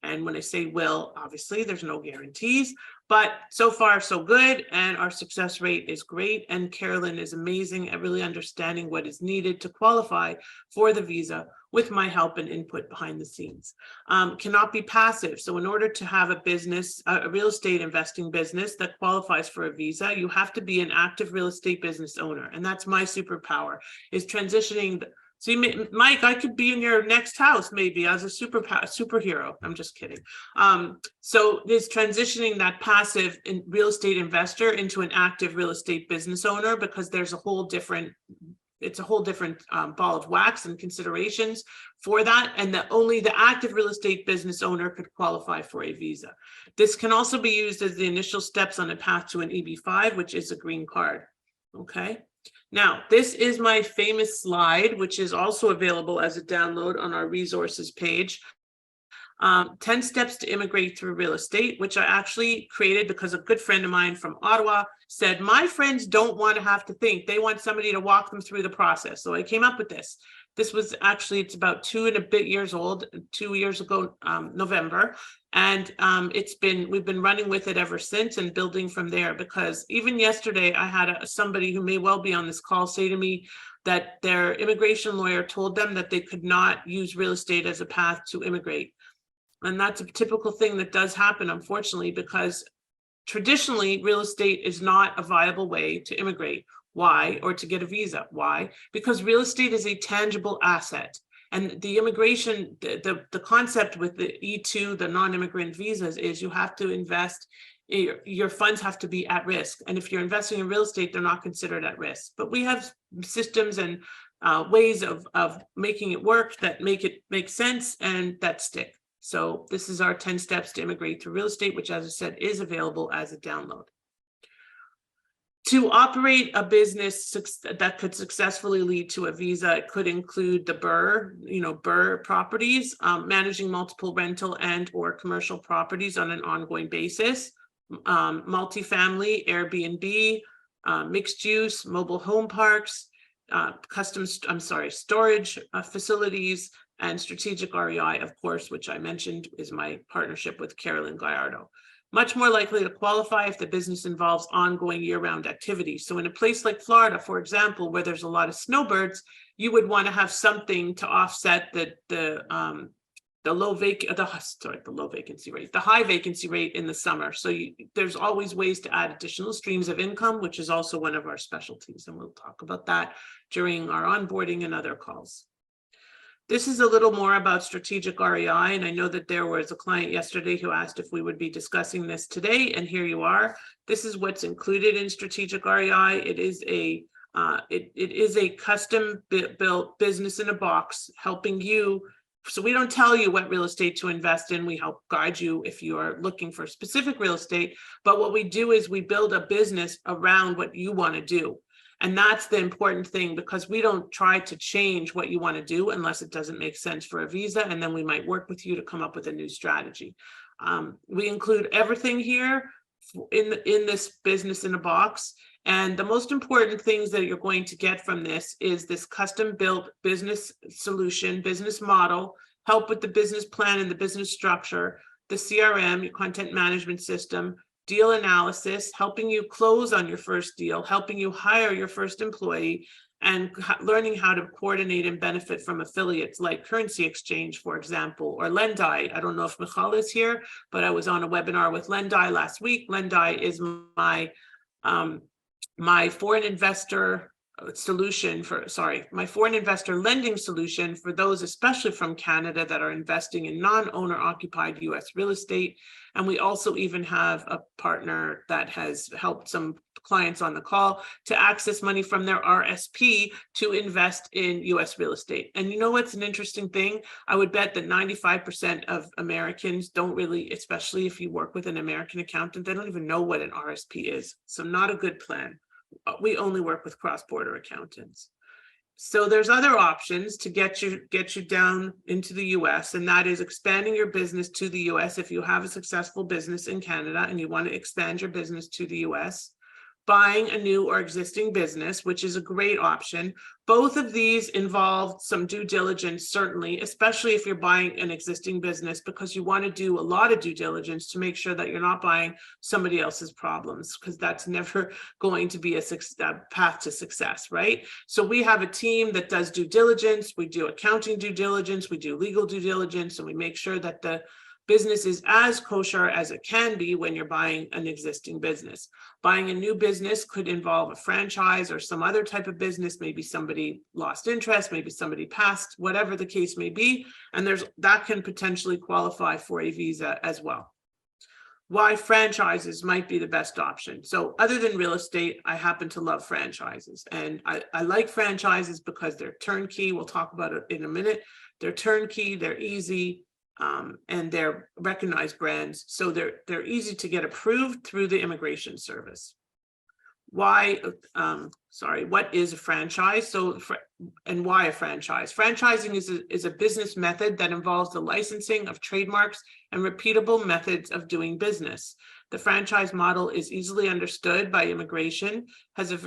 And when I say will, obviously there's no guarantees, but so far so good. And our success rate is great. And Carolyn is amazing at really understanding what is needed to qualify for the visa with my help and input behind the scenes. Cannot be passive. So in order to have a business, a real estate investing business that qualifies for a visa, you have to be an active real estate business owner. And that's my superpower, is transitioning. See, Mike, I could be in your next house maybe as a superhero. I'm just kidding. So there's transitioning that passive real estate investor into an active real estate business owner, because there's a whole different, ball of wax and considerations for that. And only the active real estate business owner could qualify for a visa. This can also be used as the initial steps on a path to an EB-5, which is a green card. Okay. Now, this is my famous slide, which is also available as a download on our resources page. 10 steps to immigrate through real estate, which I actually created because a good friend of mine from Ottawa said, my friends don't want to have to think. They want somebody to walk them through the process. So I came up with this. This was actually, it's about 2 and a bit years old, 2 years ago, November. And we've been running with it ever since and building from there, because even yesterday I had somebody who may well be on this call say to me that their immigration lawyer told them that they could not use real estate as a path to immigrate. And that's a typical thing that does happen, unfortunately, because traditionally real estate is not a viable way to immigrate. Why? Or to get a visa. Why? Because real estate is a tangible asset. And the immigration, the concept with the E2, the non-immigrant visas, is you have to invest, your funds have to be at risk. And if you're investing in real estate, they're not considered at risk. But we have systems and ways of making it work that make it make sense and that stick. So this is our 10 steps to immigrate through real estate, which, as I said, is available as a download. To operate a business that could successfully lead to a visa, it could include the BRRRR properties, managing multiple rental and or commercial properties on an ongoing basis, multifamily, Airbnb, mixed use, mobile home parks, storage facilities, and Strategic REI, of course, which I mentioned is my partnership with Carolyn Gallardo. Much more likely to qualify if the business involves ongoing year-round activities. So in a place like Florida, for example, where there's a lot of snowbirds, you would want to have something to offset the high vacancy rate in the summer. So there's always ways to add additional streams of income, which is also one of our specialties. And we'll talk about that during our onboarding and other calls. This is a little more about Strategic REI, and I know that there was a client yesterday who asked if we would be discussing this today, and here you are. This is what's included in Strategic REI. It is a custom built business in a box, helping you. So we don't tell you what real estate to invest in. We help guide you if you are looking for specific real estate. But what we do is we build a business around what you want to do. And that's the important thing, because we don't try to change what you want to do unless it doesn't make sense for a visa. And then we might work with you to come up with a new strategy. We include everything here in this business in a box. And the most important things that you're going to get from this is this custom built business solution, business model, help with the business plan and the business structure, the CRM, your content management system, deal analysis, helping you close on your first deal, helping you hire your first employee, and learning how to coordinate and benefit from affiliates like currency exchange, for example, or Lendai. I don't know if Michal is here, but I was on a webinar with Lendai last week. Lendai is my foreign investor my foreign investor lending solution for those, especially from Canada, that are investing in non-owner occupied U.S. real estate. And we also even have a partner that has helped some clients on the call to access money from their RSP to invest in U.S. real estate. And you know what's an interesting thing? I would bet that 95% of Americans don't really, especially if you work with an American accountant, they don't even know what an RSP is. So not a good plan. We only work with cross-border accountants. So there's other options to get you down into the US, and that is expanding your business to the US. If you have a successful business in Canada and you want to expand your business to the US, buying a new or existing business, which is a great option. Both of these involve some due diligence, certainly, especially if you're buying an existing business, because you want to do a lot of due diligence to make sure that you're not buying somebody else's problems, because that's never going to be a path to success, right? So we have a team that does due diligence. We do accounting due diligence. We do legal due diligence, and we make sure that the business is as kosher as it can be when you're buying an existing business. Buying a new business could involve a franchise or some other type of business. Maybe somebody lost interest, maybe somebody passed, whatever the case may be. And that can potentially qualify for a visa as well. Why franchises might be the best option. So other than real estate, I happen to love franchises. And I like franchises because they're turnkey. We'll talk about it in a minute. They're turnkey, they're easy. And they're recognized brands, so they're easy to get approved through the immigration service. What is a franchise? And why a franchise? Franchising is a business method that involves the licensing of trademarks and repeatable methods of doing business. The franchise model is easily understood by immigration, has been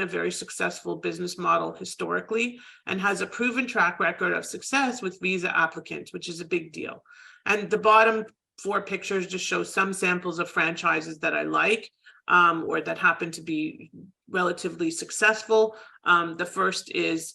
a very successful business model historically, and has a proven track record of success with visa applicants, which is a big deal. And the bottom 4 pictures just show some samples of franchises that I like, or that happen to be relatively successful. The first is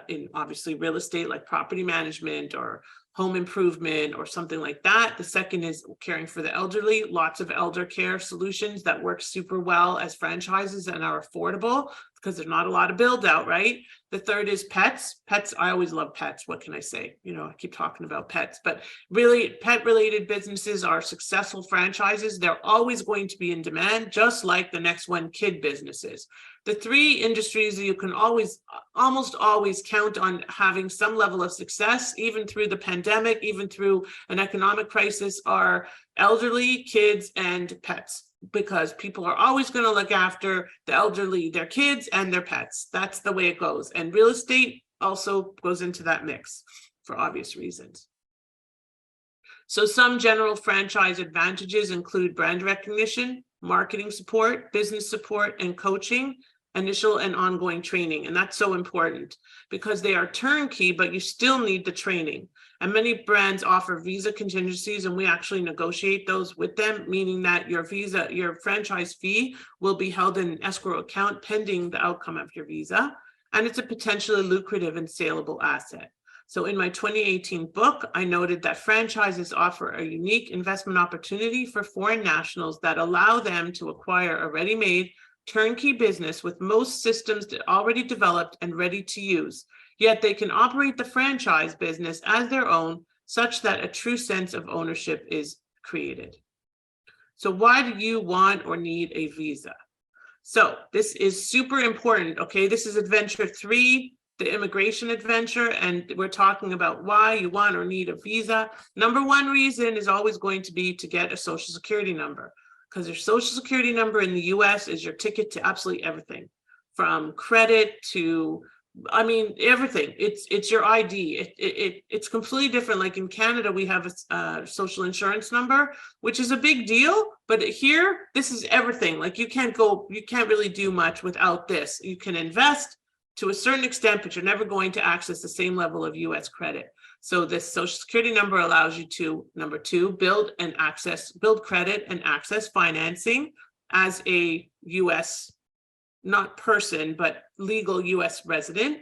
in obviously real estate, like property management or home improvement or something like that. The second is caring for the elderly, lots of elder care solutions that work super well as franchises and are affordable because there's not a lot of build out, right? The third is pets. Pets, I always love pets. What can I say? You know, I keep talking about pets, but really pet related businesses are successful franchises. They're always going to be in demand, just like the next one, kid businesses. The 3 industries that you can almost always count on having some level of success, even through the pandemic, even through an economic crisis, are elderly, kids, and pets, because people are always going to look after the elderly, their kids, and their pets. That's the way it goes. And real estate also goes into that mix for obvious reasons. So some general franchise advantages include brand recognition, marketing support, business support, and coaching, initial and ongoing training. And that's so important because they are turnkey, but you still need the training. And many brands offer visa contingencies, and we actually negotiate those with them, meaning that your franchise fee will be held in an escrow account pending the outcome of your visa. And it's a potentially lucrative and saleable asset. So in my 2018 book, I noted that franchises offer a unique investment opportunity for foreign nationals that allow them to acquire a ready-made turnkey business with most systems already developed and ready to use. Yet they can operate the franchise business as their own, such that a true sense of ownership is created. So why do you want or need a visa? So this is super important, okay? This is adventure 3, the immigration adventure, and we're talking about why you want or need a visa. Number 1 reason is always going to be to get a social security number, because your social security number in the US is your ticket to absolutely everything, from credit to, I mean, everything. It's your ID. It's completely different. Like in Canada, we have a social insurance number, which is a big deal. But here, this is everything. Like you can't really do much without this. You can invest to a certain extent, but you're never going to access the same level of US credit. So this social security number allows you to, number 2, build credit and access financing as a US not person, but legal US resident,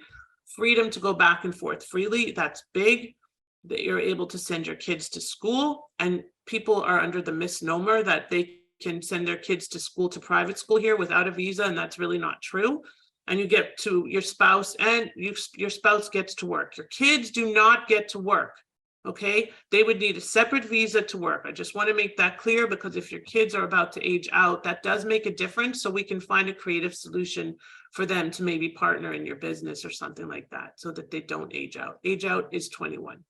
freedom to go back and forth freely. That's big, that you're able to send your kids to school. And people are under the misnomer that they can send their kids to school, to private school here without a visa, and that's really not true. And you get to your spouse, and your spouse gets to work. Your kids do not get to work. Okay, they would need a separate visa to work. I just want to make that clear, because if your kids are about to age out, that does make a difference. So we can find a creative solution for them to maybe partner in your business or something like that, so that they don't age out. Age out is 21.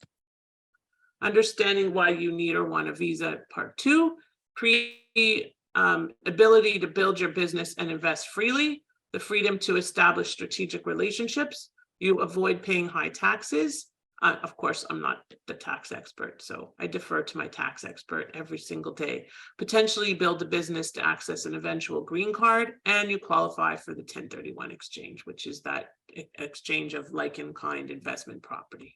Understanding why you need or want a visa, part 2. Create ability to build your business and invest freely. The freedom to establish strategic relationships. You avoid paying high taxes. Of course, I'm not the tax expert, so I defer to my tax expert every single day. Potentially build a business to access an eventual green card, and you qualify for the 1031 exchange, which is that exchange of like-in-kind investment property.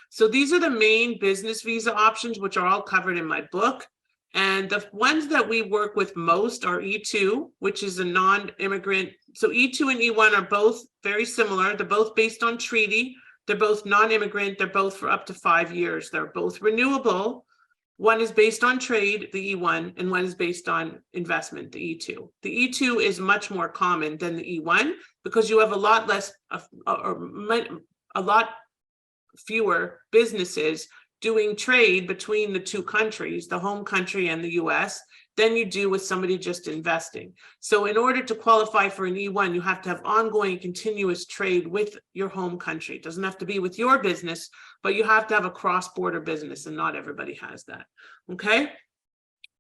So these are the main business visa options, which are all covered in my book. And the ones that we work with most are E2, which is a non-immigrant. So E2 and E1 are both very similar. They're both based on treaty. They're both non-immigrant. They're both for up to 5 years. They're both renewable. One is based on trade, the E1, and one is based on investment, the E2. The E2 is much more common than the E1 because you have a lot less, a lot fewer businesses doing trade between the two countries, the home country and the US, than you do with somebody just investing. So in order to qualify for an E1, you have to have ongoing continuous trade with your home country. It doesn't have to be with your business, but you have to have a cross-border business, and not everybody has that, okay?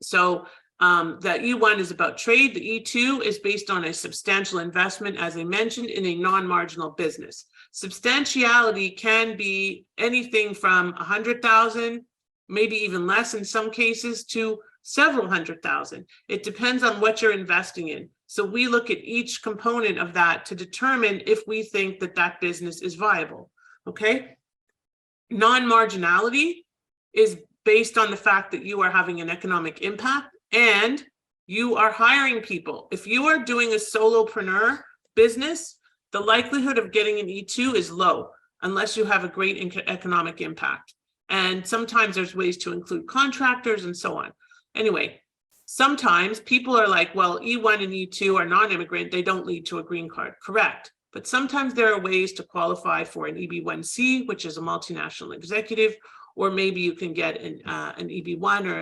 So that E1 is about trade. The E2 is based on a substantial investment, as I mentioned, in a non-marginal business. Substantiality can be anything from 100,000, maybe even less in some cases, to several 100,000. It depends on what you're investing in. So we look at each component of that to determine if we think that that business is viable, okay? Non-marginality is based on the fact that you are having an economic impact and you are hiring people. If you are doing a solopreneur business, the likelihood of getting an E2 is low unless you have a great economic impact. And sometimes there's ways to include contractors and so on. Anyway, sometimes people are like, well, E1 and E2 are non-immigrant, they don't lead to a green card. Correct. But sometimes there are ways to qualify for an EB1C, which is a multinational executive, or maybe you can get an EB1 or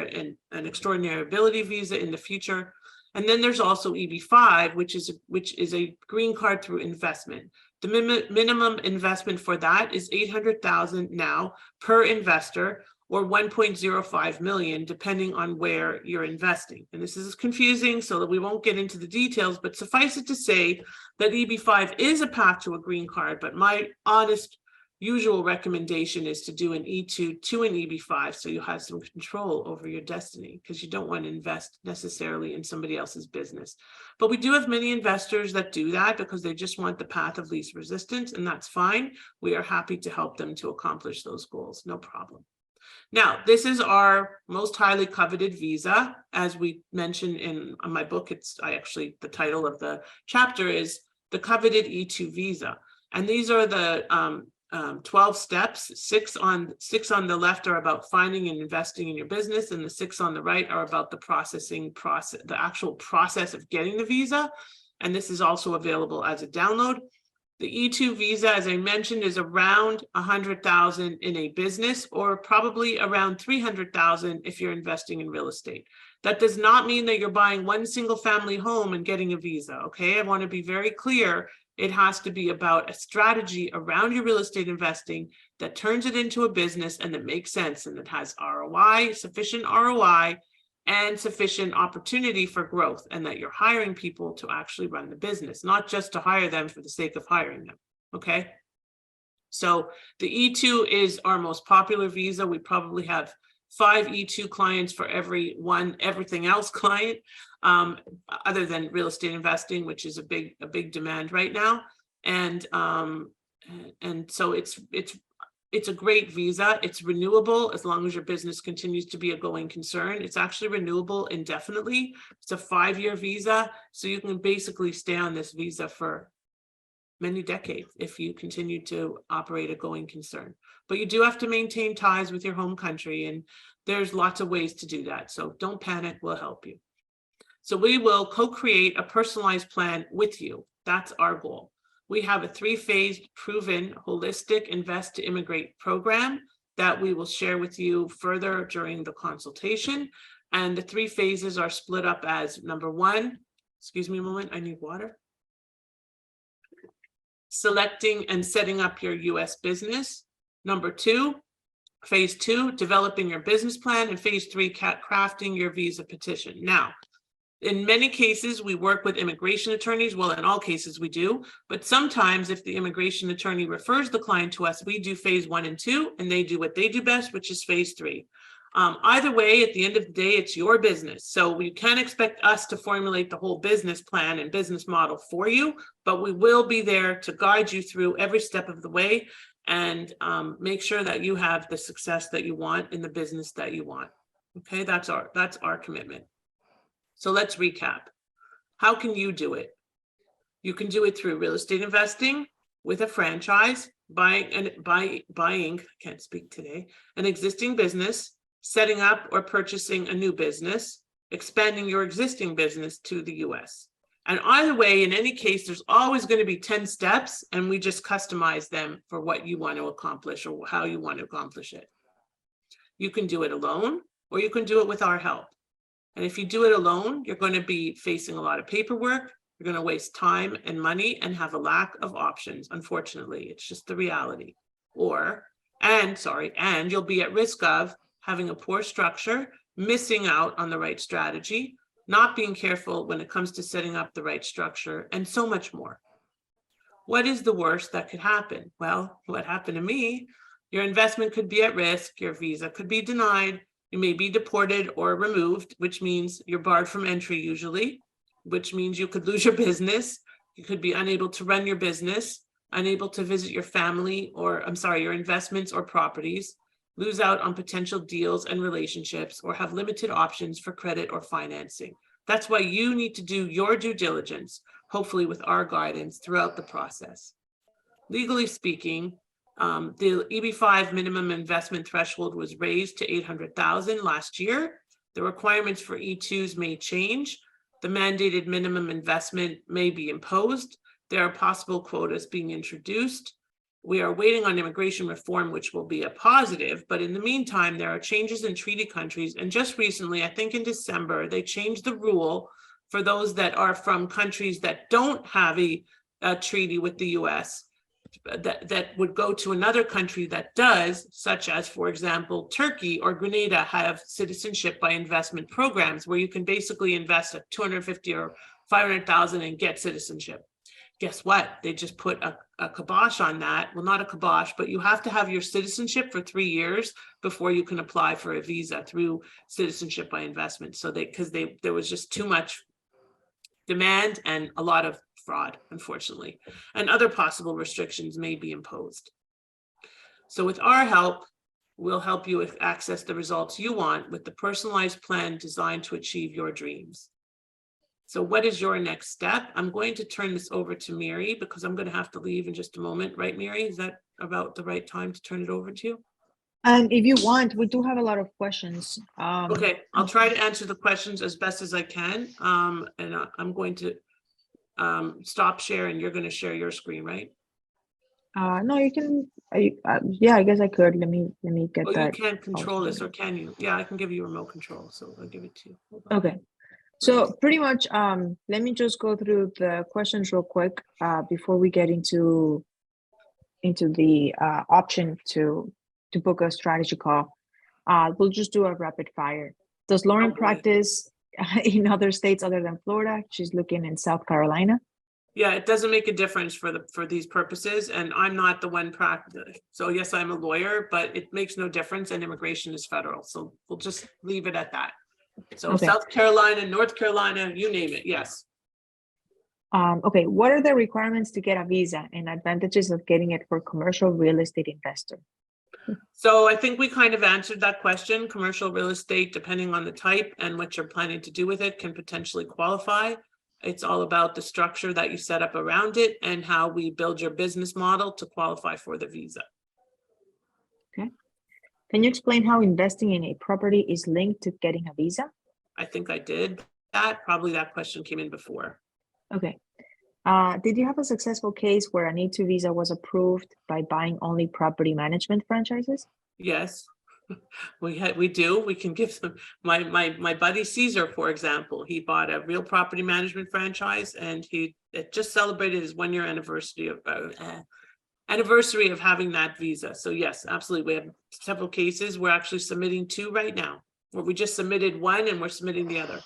an extraordinary ability visa in the future. And then there's also EB5, which is a green card through investment. The minimum investment for that is $800,000 now per investor, or 1.05 million, depending on where you're investing. And this is confusing, so that we won't get into the details, but suffice it to say that EB5 is a path to a green card, but my honest usual recommendation is to do an E2 to an EB5, so you have some control over your destiny, because you don't want to invest necessarily in somebody else's business. But we do have many investors that do that because they just want the path of least resistance, and that's fine. We are happy to help them to accomplish those goals, no problem. Now, this is our most highly coveted visa. As we mentioned in my book, the title of the chapter is The Coveted E2 Visa. And these are the 12 steps. Six on the left are about finding and investing in your business, and the 6 on the right are about the actual process of getting the visa. And this is also available as a download. The E2 visa, as I mentioned, is around 100,000 in a business, or probably around 300,000 if you're investing in real estate. That does not mean that you're buying one single family home and getting a visa, okay? I want to be very clear. It has to be about a strategy around your real estate investing that turns it into a business and that makes sense and that has ROI, sufficient ROI, and sufficient opportunity for growth, and that you're hiring people to actually run the business, not just to hire them for the sake of hiring them, okay? So the E2 is our most popular visa. We probably have 5 E2 clients for every one everything else client, other than real estate investing, which is a big demand right now. And so it's it's a great visa. It's renewable as long as your business continues to be a going concern. It's actually renewable indefinitely. It's a 5-year visa. So you can basically stay on this visa for many decades if you continue to operate a going concern. But you do have to maintain ties with your home country, and there's lots of ways to do that. So don't panic, we'll help you. So we will co-create a personalized plan with you. That's our goal. We have a 3-phased, proven, holistic invest to immigrate program that we will share with you further during the consultation. And the 3 phases are split up as number 1, excuse me a moment, I need water. Selecting and setting up your U.S. business. Number 2, phase 2, developing your business plan, and phase 3, crafting your visa petition. Now, in many cases, we work with immigration attorneys. Well, in all cases we do, but sometimes if the immigration attorney refers the client to us, we do phase 1 and 2, and they do what they do best, which is phase 3. Either way, at the end of the day, it's your business. So you can't expect us to formulate the whole business plan and business model for you, but we will be there to guide you through every step of the way and make sure that you have the success that you want in the business that you want. Okay, that's our commitment. So let's recap. How can you do it? You can do it through real estate investing with a franchise, buying, I can't speak today, an existing business, setting up or purchasing a new business, expanding your existing business to the US. And either way, in any case, there's always going to be 10 steps, and we just customize them for what you want to accomplish or how you want to accomplish it. You can do it alone, or you can do it with our help. And if you do it alone, you're going to be facing a lot of paperwork. You're going to waste time and money and have a lack of options. Unfortunately, it's just the reality. And you'll be at risk of having a poor structure, missing out on the right strategy, not being careful when it comes to setting up the right structure, and so much more. What is the worst that could happen? Well, what happened to me, your investment could be at risk, your visa could be denied, you may be deported or removed, which means you're barred from entry usually, which means you could lose your business, you could be unable to run your business, unable to visit your family your investments or properties, lose out on potential deals and relationships, or have limited options for credit or financing. That's why you need to do your due diligence, hopefully with our guidance throughout the process. Legally speaking, the EB-5 minimum investment threshold was raised to $800,000 last year. The requirements for E2s may change. The mandated minimum investment may be imposed. There are possible quotas being introduced. We are waiting on immigration reform, which will be a positive, but in the meantime, there are changes in treaty countries. And just recently, I think in December, they changed the rule for those that are from countries that don't have a treaty with the US, that would go to another country that does, such as, for example, Turkey or Grenada have citizenship by investment programs where you can basically invest at $250,000 or $500,000 and get citizenship. Guess what? They just put a kibosh on that. Well, not a kibosh, but you have to have your citizenship for 3 years before you can apply for a visa through citizenship by investment. So there was just too much demand and a lot of fraud, unfortunately, and other possible restrictions may be imposed. So with our help, we'll help you access the results you want with the personalized plan designed to achieve your dreams. So what is your next step? I'm going to turn this over to Mary because I'm going to have to leave in just a moment. Right, Mary? Is that about the right time to turn it over to you? And if you want, we do have a lot of questions. Okay, I'll try to answer the questions as best as I can. And I'm going to stop share and you're going to share your screen, right? No, you can. Yeah, I guess I could. Let me get that. You can't control this, or can you? Yeah, I can give you remote control, so I'll give it to you. Okay. So pretty much, let me just go through the questions real quick before we get into the option to book a strategy call. We'll just do a rapid fire. Does Lauren practice in other states other than Florida? She's looking in South Carolina. Yeah, it doesn't make a difference for these purposes, and I'm not the one practice. So yes, I'm a lawyer, but it makes no difference, and immigration is federal. So we'll just leave it at that. So okay. South Carolina, North Carolina, you name it, yes. Okay, what are the requirements to get a visa and advantages of getting it for commercial real estate investor? So I think we kind of answered that question. Commercial real estate, depending on the type and what you're planning to do with it, can potentially qualify. It's all about the structure that you set up around it and how we build your business model to qualify for the visa. Can you explain how investing in a property is linked to getting a visa? I think I did that. Probably that question came in before. Okay. Did you have a successful case where an E2 visa was approved by buying only property management franchises? Yes, we do. We can give them my buddy Caesar, for example. He bought a real property management franchise, and it just celebrated his 1-year anniversary of having that visa. So yes, absolutely. We have several cases. We're actually submitting 2 right now, where we just submitted 1 and we're submitting the other.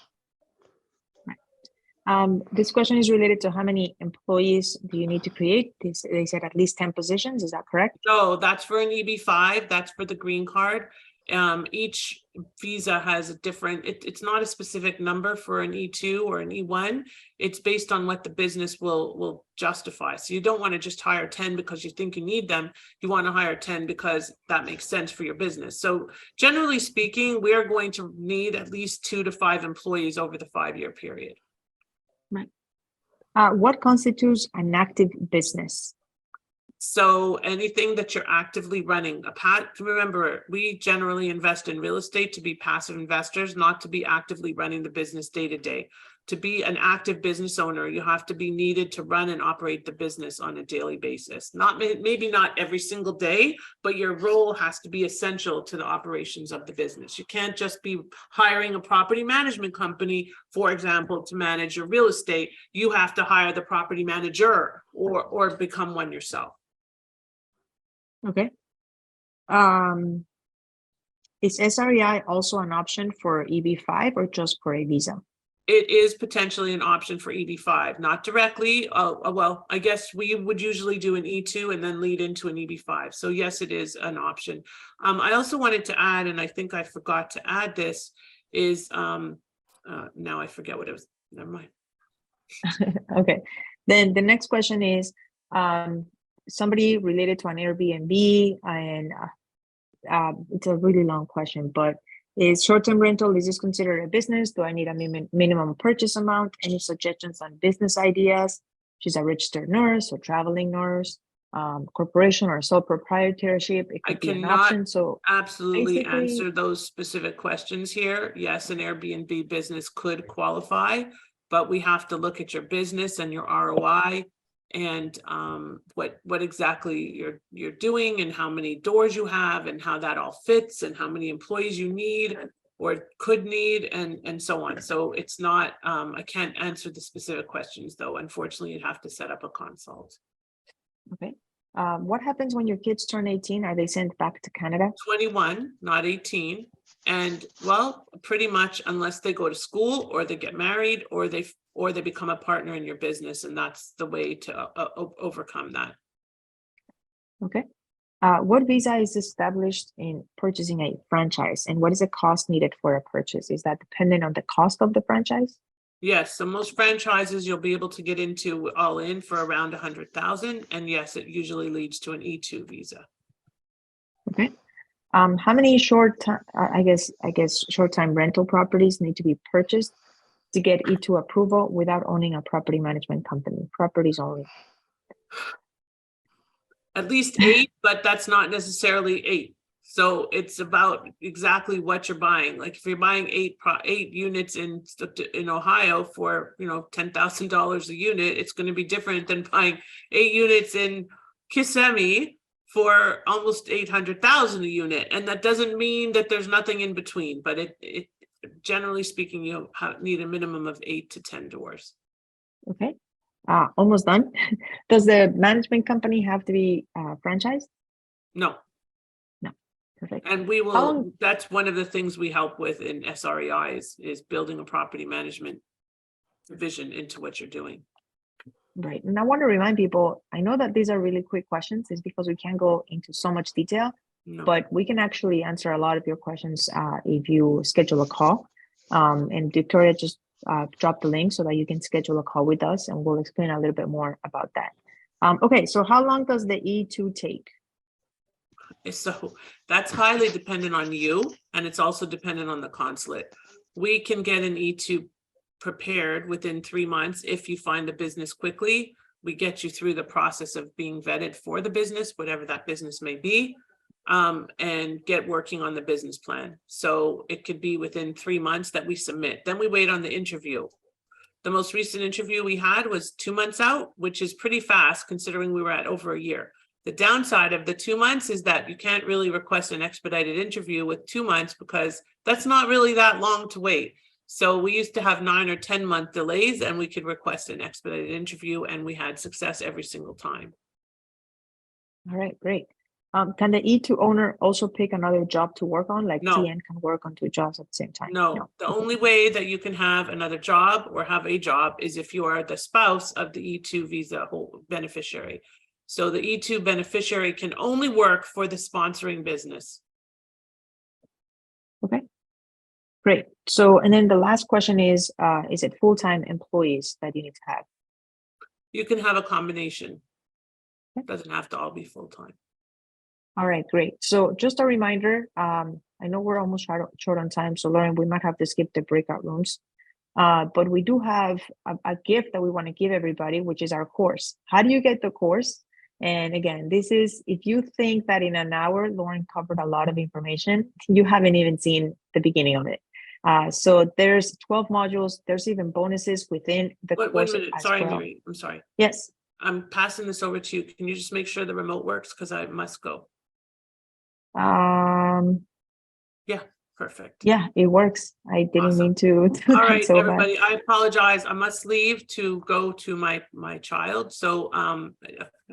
This question is related to how many employees do you need to create? They said at least 10 positions. Is that correct? No, that's for an EB-5. That's for the green card. Each visa has a different, it's not a specific number for an E2 or an E1. It's based on what the business will justify. So you don't want to just hire 10 because you think you need them. You want to hire 10 because that makes sense for your business. So generally speaking, we are going to need at least 2 to 5 employees over the 5-year period. Right. What constitutes an active business? So anything that you're actively running, remember, we generally invest in real estate to be passive investors, not to be actively running the business day to day. To be an active business owner, you have to be needed to run and operate the business on a daily basis. Maybe not every single day, but your role has to be essential to the operations of the business. You can't just be hiring a property management company, for example, to manage your real estate. You have to hire the property manager or become one yourself. Okay. Is SREI also an option for EB-5 or just for a visa? It is potentially an option for EB-5, not directly. Well, I guess we would usually do an E2 and then lead into an EB-5. So yes, it is an option. I also wanted to add, and I think I forgot to add this, is now I forget what it was. Never mind. Okay. Then the next question is, somebody related to an Airbnb, and it's a really long question, but is short-term rental, is this considered a business? Do I need a minimum purchase amount? Any suggestions on business ideas? She's a registered nurse or traveling nurse, corporation or sole proprietorship. It could be an option. So absolutely answer those specific questions here. Yes, an Airbnb business could qualify, but we have to look at your business and your ROI and what exactly you're doing and how many doors you have and how that all fits and how many employees you need or could need and so on. So it's not, I can't answer the specific questions though. Unfortunately, you'd have to set up a consult. Okay. What happens when your kids turn 18? Are they sent back to Canada? 21, not 18. And well, pretty much unless they go to school or they get married or they become a partner in your business, and that's the way to overcome that. Okay. What visa is established in purchasing a franchise, and what is the cost needed for a purchase? Is that dependent on the cost of the franchise? Yes. So most franchises you'll be able to get into all in for around 100,000, and yes, it usually leads to an E2 visa. Okay. How many short-time rental properties need to be purchased to get E2 approval without owning a property management company? Properties only. At least 8, but that's not necessarily 8. So it's about exactly what you're buying. Like if you're buying 8 units in Ohio for $10,000 a unit, it's going to be different than buying 8 units in Kissimmee for almost 800,000 a unit. And that doesn't mean that there's nothing in between, but it generally speaking, you need a minimum of 8 to 10 doors. Okay. Almost done. Does the management company have to be franchised? No. No. Perfect. And we will, that's one of the things we help with in SREI is building a property management vision into what you're doing. Right. And I want to remind people, I know that these are really quick questions. It's because we can't go into so much detail, but we can actually answer a lot of your questions if you schedule a call. And Victoria just drop the link so that you can schedule a call with us and we'll explain a little bit more about that. Okay, so how long does the E2 take? So that's highly dependent on you, and it's also dependent on the consulate. We can get an E2 prepared within 3 months if you find the business quickly. We get you through the process of being vetted for the business, whatever that business may be, and get working on the business plan. So it could be within 3 months that we submit. Then we wait on the interview. The most recent interview we had was 2 months out, which is pretty fast considering we were at over a year. The downside of the 2 months is that you can't really request an expedited interview with 2 months because that's not really that long to wait. So we used to have 9 or 10 month delays, and we could request an expedited interview, and we had success every single time. All right, great. Can the E2 owner also pick another job to work on? Like No. TN can work on 2 jobs at the same time? No, the Okay. only way that you can have another job or have a job is if you are the spouse of the E2 visa beneficiary. So the E2 beneficiary can only work for the sponsoring business. Okay, great. So, and then the last question is it full-time employees that you need to have? You can have a combination. Okay. Doesn't have to all be full-time. All right, great. So just a reminder, I know we're almost short on time, so Lauren, we might have to skip the breakout rooms. But we do have a gift that we want to give everybody, which is our course. How do you get the course? And again, this is, if you think that in an hour, Lauren covered a lot of information, you haven't even seen the beginning of it. So there's 12 modules. There's even bonuses within the Wait a course minute, as sorry, well. Mary, I'm sorry. Yes. I'm passing this over to you. Can you just make sure the remote works? Because I must go. Perfect. Yeah, it works. I didn't Awesome. mean to do All that right, so bad. everybody, I apologize. I must leave to go to my child. So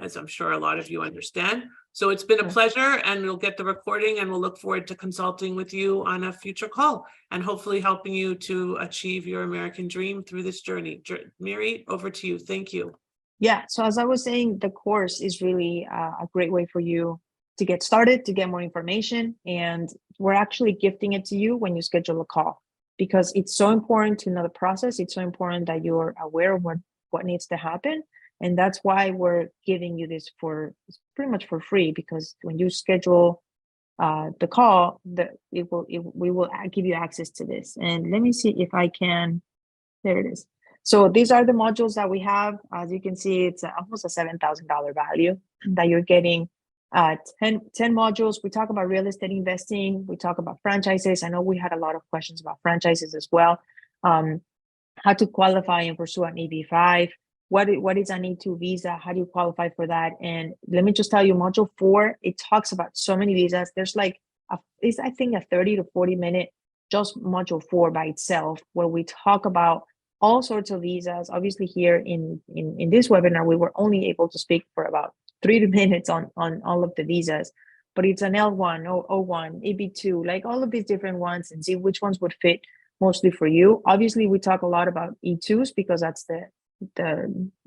as I'm sure a lot of you understand. So it's been a Sure. pleasure, and we'll get the recording, and we'll look forward to consulting with you on a future call and hopefully helping you to achieve your American dream through this journey. Mary, over to you. Thank you. Yeah, so as I was saying, the course is really a great way for you to get started, to get more information, and we're actually gifting it to you when you schedule a call, because it's so important to know the process. It's so important that you're aware of what needs to happen, and that's why we're giving you this for pretty much for free, because when you schedule the call, we will give you access to this. And let me see if I can, there it is. So these are the modules that we have. As you can see, it's almost a $7,000 value that you're getting. 10 modules. We talk about real estate investing. We talk about franchises. I know we had a lot of questions about franchises as well. How to qualify and pursue an EB-5. What is an E2 visa? How do you qualify for that? And let me just tell you, module 4, it talks about so many visas. There's like, it's I think a 30 to 40 minute just module 4 by itself, where we talk about all sorts of visas. Obviously here in this webinar, we were only able to speak for about 3 minutes on all of the visas, but it's an L1, O1, EB2, like all of these different ones, and see which ones would fit mostly for you. Obviously, we talk a lot about E2s because that's the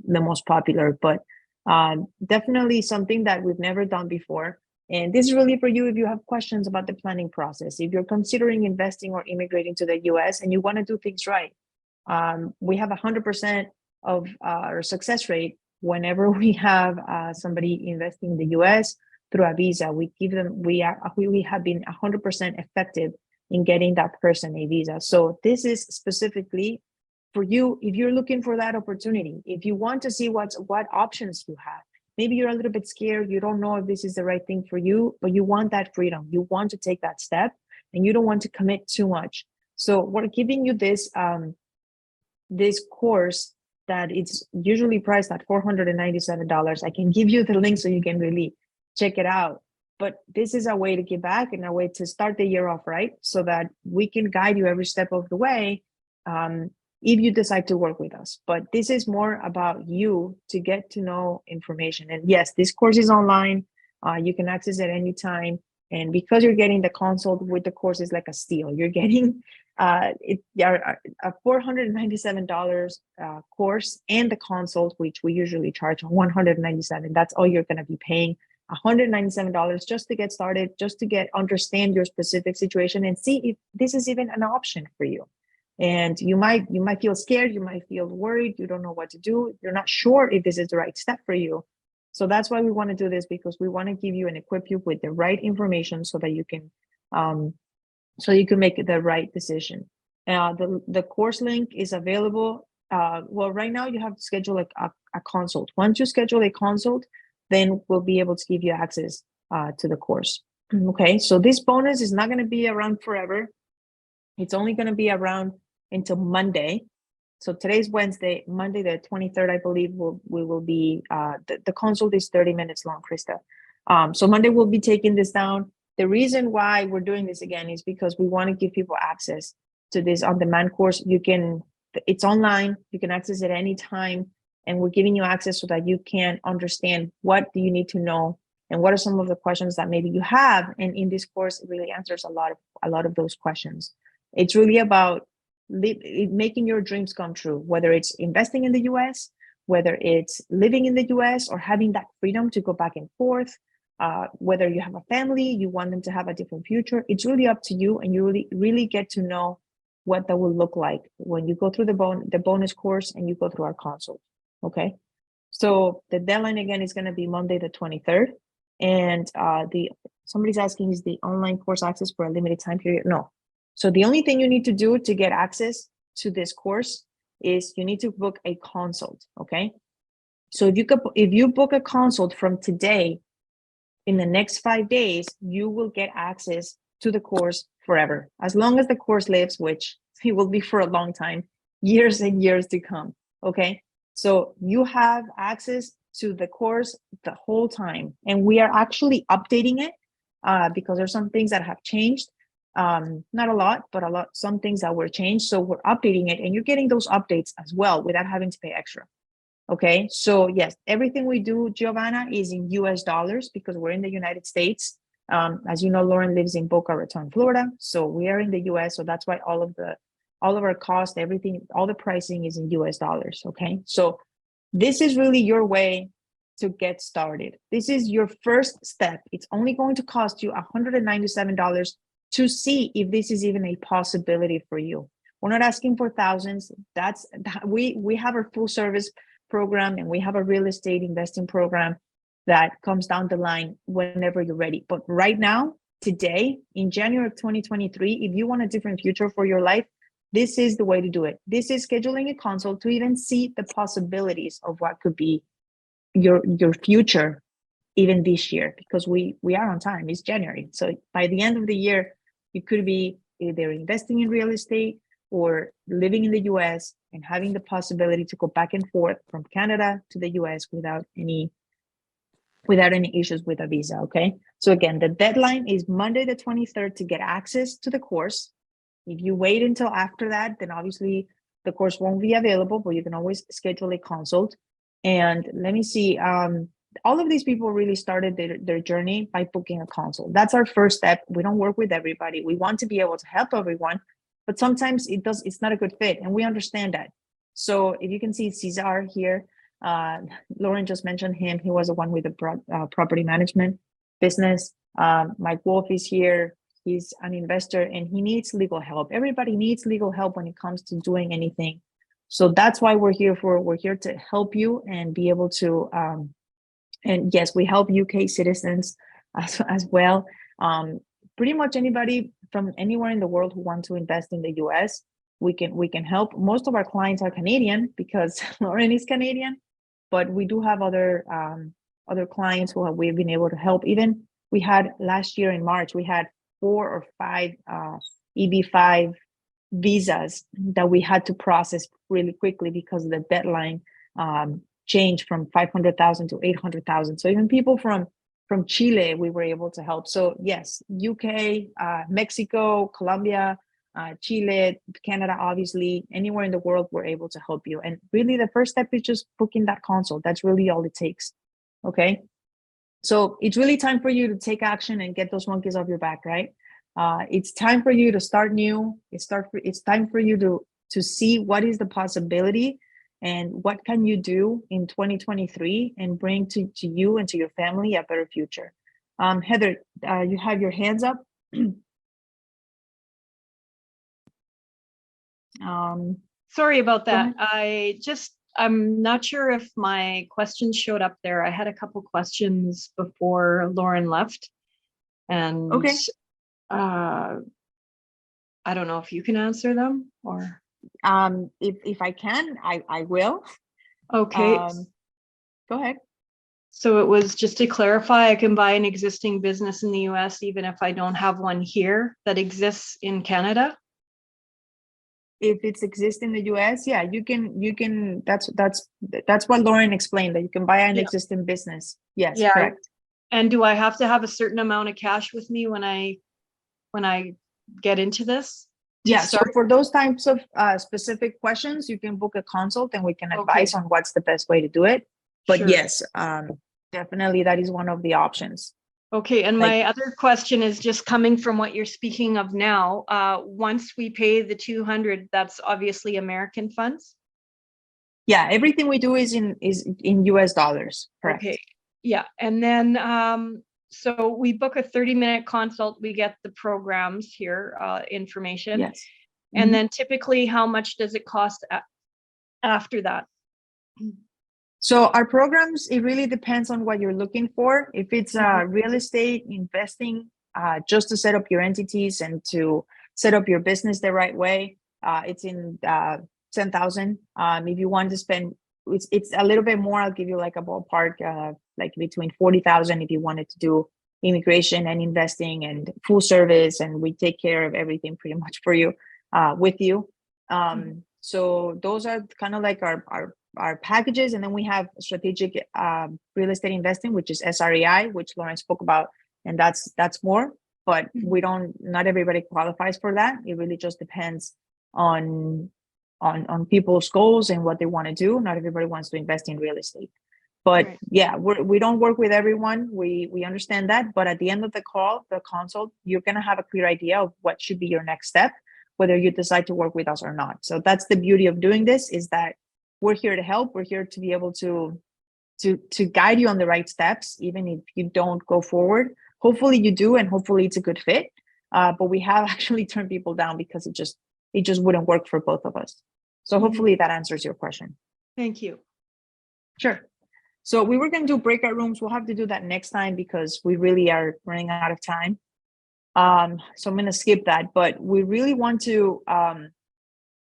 most popular, but definitely something that we've never done before. And this is really for you if you have questions about the planning process, if you're considering investing or immigrating to the US and you want to do things right. We have 100% of our success rate whenever we have somebody investing in the US through a visa. We give them, we have been 100% effective in getting that person a visa. So this is specifically for you if you're looking for that opportunity, if you want to see what options you have. Maybe you're a little bit scared, you don't know if this is the right thing for you, but you want that freedom, you want to take that step, and you don't want to commit too much. So we're giving you this this course that it's usually priced at $497. I can give you the link so you can really check it out. But this is a way to give back and a way to start the year off right, so that we can guide you every step of the way if you decide to work with us. But this is more about you to get to know information. And yes, this course is online. You can access it anytime. And because you're getting the consult with the course is like a steal. You're getting a $497 course and the consult, which we usually charge $197. That's all you're going to be paying. $197 just to get started, just to understand your specific situation and see if this is even an option for you. And you might feel scared, you might feel worried, you don't know what to do, you're not sure if this is the right step for you. So that's why we want to do this, because we want to give you and equip you with the right information so that you can make the right decision. The course link is available. Well, right now you have to schedule a consult. Once you schedule a consult, then we'll be able to give you access to the course. Okay, so this bonus is not going to be around forever. It's only going to be around until Monday. So today's Wednesday, Monday the 23rd, I believe, we will be, the consult is 30 minutes long, Krista. So Monday we'll be taking this down. The reason why we're doing this again is because we want to give people access to this on-demand course. It's online, you can access it anytime, and we're giving you access so that you can understand what do you need to know and what are some of the questions that maybe you have. And in this course, it really answers a lot of those questions. It's really about making your dreams come true, whether it's investing in the US, whether it's living in the US, or having that freedom to go back and forth, whether you have a family, you want them to have a different future. It's really up to you, and you really get to know what that will look like when you go through the bonus course and you go through our consult. Okay, so the deadline again is going to be Monday the 23rd, and somebody's asking, is the online course access for a limited time period? No. So the only thing you need to do to get access to this course is you need to book a consult. Okay, so if you book a consult from today, in the next 5 days, you will get access to the course forever, as long as the course lives, which it will be for a long time, years and years to come. Okay, so you have access to the course the whole time, and we are actually updating it because there's some things that have changed. Not a lot, but some things that were changed. So we're updating it, and you're getting those updates as well without having to pay extra. Okay, so yes, everything we do, Giovanna, is in US dollars because we're in the United States. As you know, Lauren lives in Boca Raton, Florida. So we are in the US. So that's why all of our cost, everything, all the pricing is in US dollars. Okay, so this is really your way to get started. This is your first step. It's only going to cost you $197 to see if this is even a possibility for you. We're not asking for thousands. We have our full service program, and we have a real estate investing program that comes down the line whenever you're ready. But right now, today, in January of 2023, if you want a different future for your life, this is the way to do it. This is scheduling a consult to even see the possibilities of what could be your future even this year, because we are on time. It's January. So by the end of the year, you could be either investing in real estate or living in the US and having the possibility to go back and forth from Canada to the US without any issues with a visa. Okay, so again, the deadline is Monday the 23rd to get access to the course. If you wait until after that, then obviously the course won't be available, but you can always schedule a consult. And let me see, all of these people really started their journey by booking a consult. That's our first step. We don't work with everybody. We want to be able to help everyone, but sometimes it's not a good fit, and we understand that. So if you can see Cesar here, Lauren just mentioned him. He was the one with the property management business. Mike Wolf is here. He's an investor, and he needs legal help. Everybody needs legal help when it comes to doing anything. So that's why we're here for. We're here to help you and be able to, and yes, we help UK citizens as well. Pretty much anybody from anywhere in the world who want to invest in the US, we can help. Most of our clients are Canadian because Lauren is Canadian, but we do have other clients who we've been able to help. Even we had last year in March, we had 4 or 5 EB5 visas that we had to process really quickly because the deadline changed from 500,000 to 800,000. So even people from Chile, we were able to help. So yes, UK, Mexico, Colombia, Chile, Canada, obviously, anywhere in the world, we're able to help you. And really the first step is just booking that consult. That's really all it takes. Okay. So it's really time for you to take action and get those monkeys off your back, right? It's time for you to start new. It's time for you to see what is the possibility and what can you do in 2023 and bring to you and to your family a better future. Heather, you have your hands up. Sorry about that. I just I'm not sure if my questions showed up there. I had a couple questions before Lauren left. And Okay. I don't know if you can answer them or. If I can, I will. Okay. Go ahead. So it was just to clarify, I can buy an existing business in the US even if I don't have one here that exists in Canada? If it's exist in the US, yeah, you can, that's what Lauren explained, that you can buy an Yeah. existing business. Yes, Yeah. correct. And do I have to have a certain amount of cash with me when I get into this? to Yeah, so start? for those types of specific questions, you can book a consult and we can advise on what's the best way to do it. But Sure. yes, definitely that is one of the options. Okay, and Like- my other question is just coming from what you're speaking of now. Once we pay the 200, that's obviously American funds. Yeah, everything we do is in US dollars. Correct. Okay, yeah, and then so we book a 30-minute consult. We get the programs here, information, Yes. and then typically, how much does it cost after that? So our programs, it really depends on what you're looking for. If it's real estate investing, just to set up your entities and to set up your business the right way, it's in 10,000. If you want to spend, it's a little bit more. I'll give you like a ballpark, like between 40,000 if you wanted to do immigration and investing and full service, and we take care of everything pretty much for you, with you. So those are kind of like our packages, and then we have strategic real estate investing, which is SREI, which Lauren spoke about, and that's more. But we don't. Not everybody qualifies for that. It really just depends on people's goals and what they want to do. Not everybody wants to invest in real estate. But Right. yeah, we don't work with everyone. We understand that. But at the end of the consult, you're gonna have a clear idea of what should be your next step, whether you decide to work with us or not. So that's the beauty of doing this, is that we're here to help. We're here to be able to guide you on the right steps, even if you don't go forward. Hopefully you do, and hopefully it's a good fit. But we have actually turned people down because it just wouldn't work for both of us. So hopefully that answers your question. Thank you. Sure. So we were going to do breakout rooms. We'll have to do that next time because we really are running out of time. So I'm going to skip that, but we really want to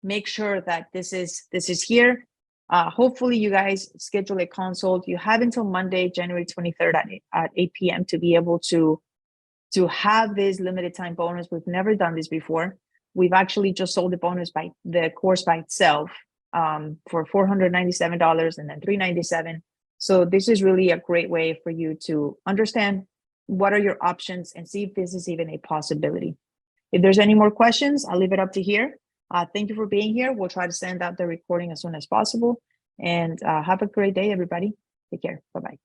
make sure that this is here. Hopefully you guys schedule a consult. You have until Monday, January 23rd at 8 p.m. to be able to have this limited time bonus. We've never done this before. We've actually just sold the course by itself for $497 and then $397. So this is really a great way for you to understand what are your options and see if this is even a possibility. If there's any more questions, I'll leave it up to here. Thank you for being here. We'll try to send out the recording as soon as possible. And have a great day, everybody. Take care. Bye-bye.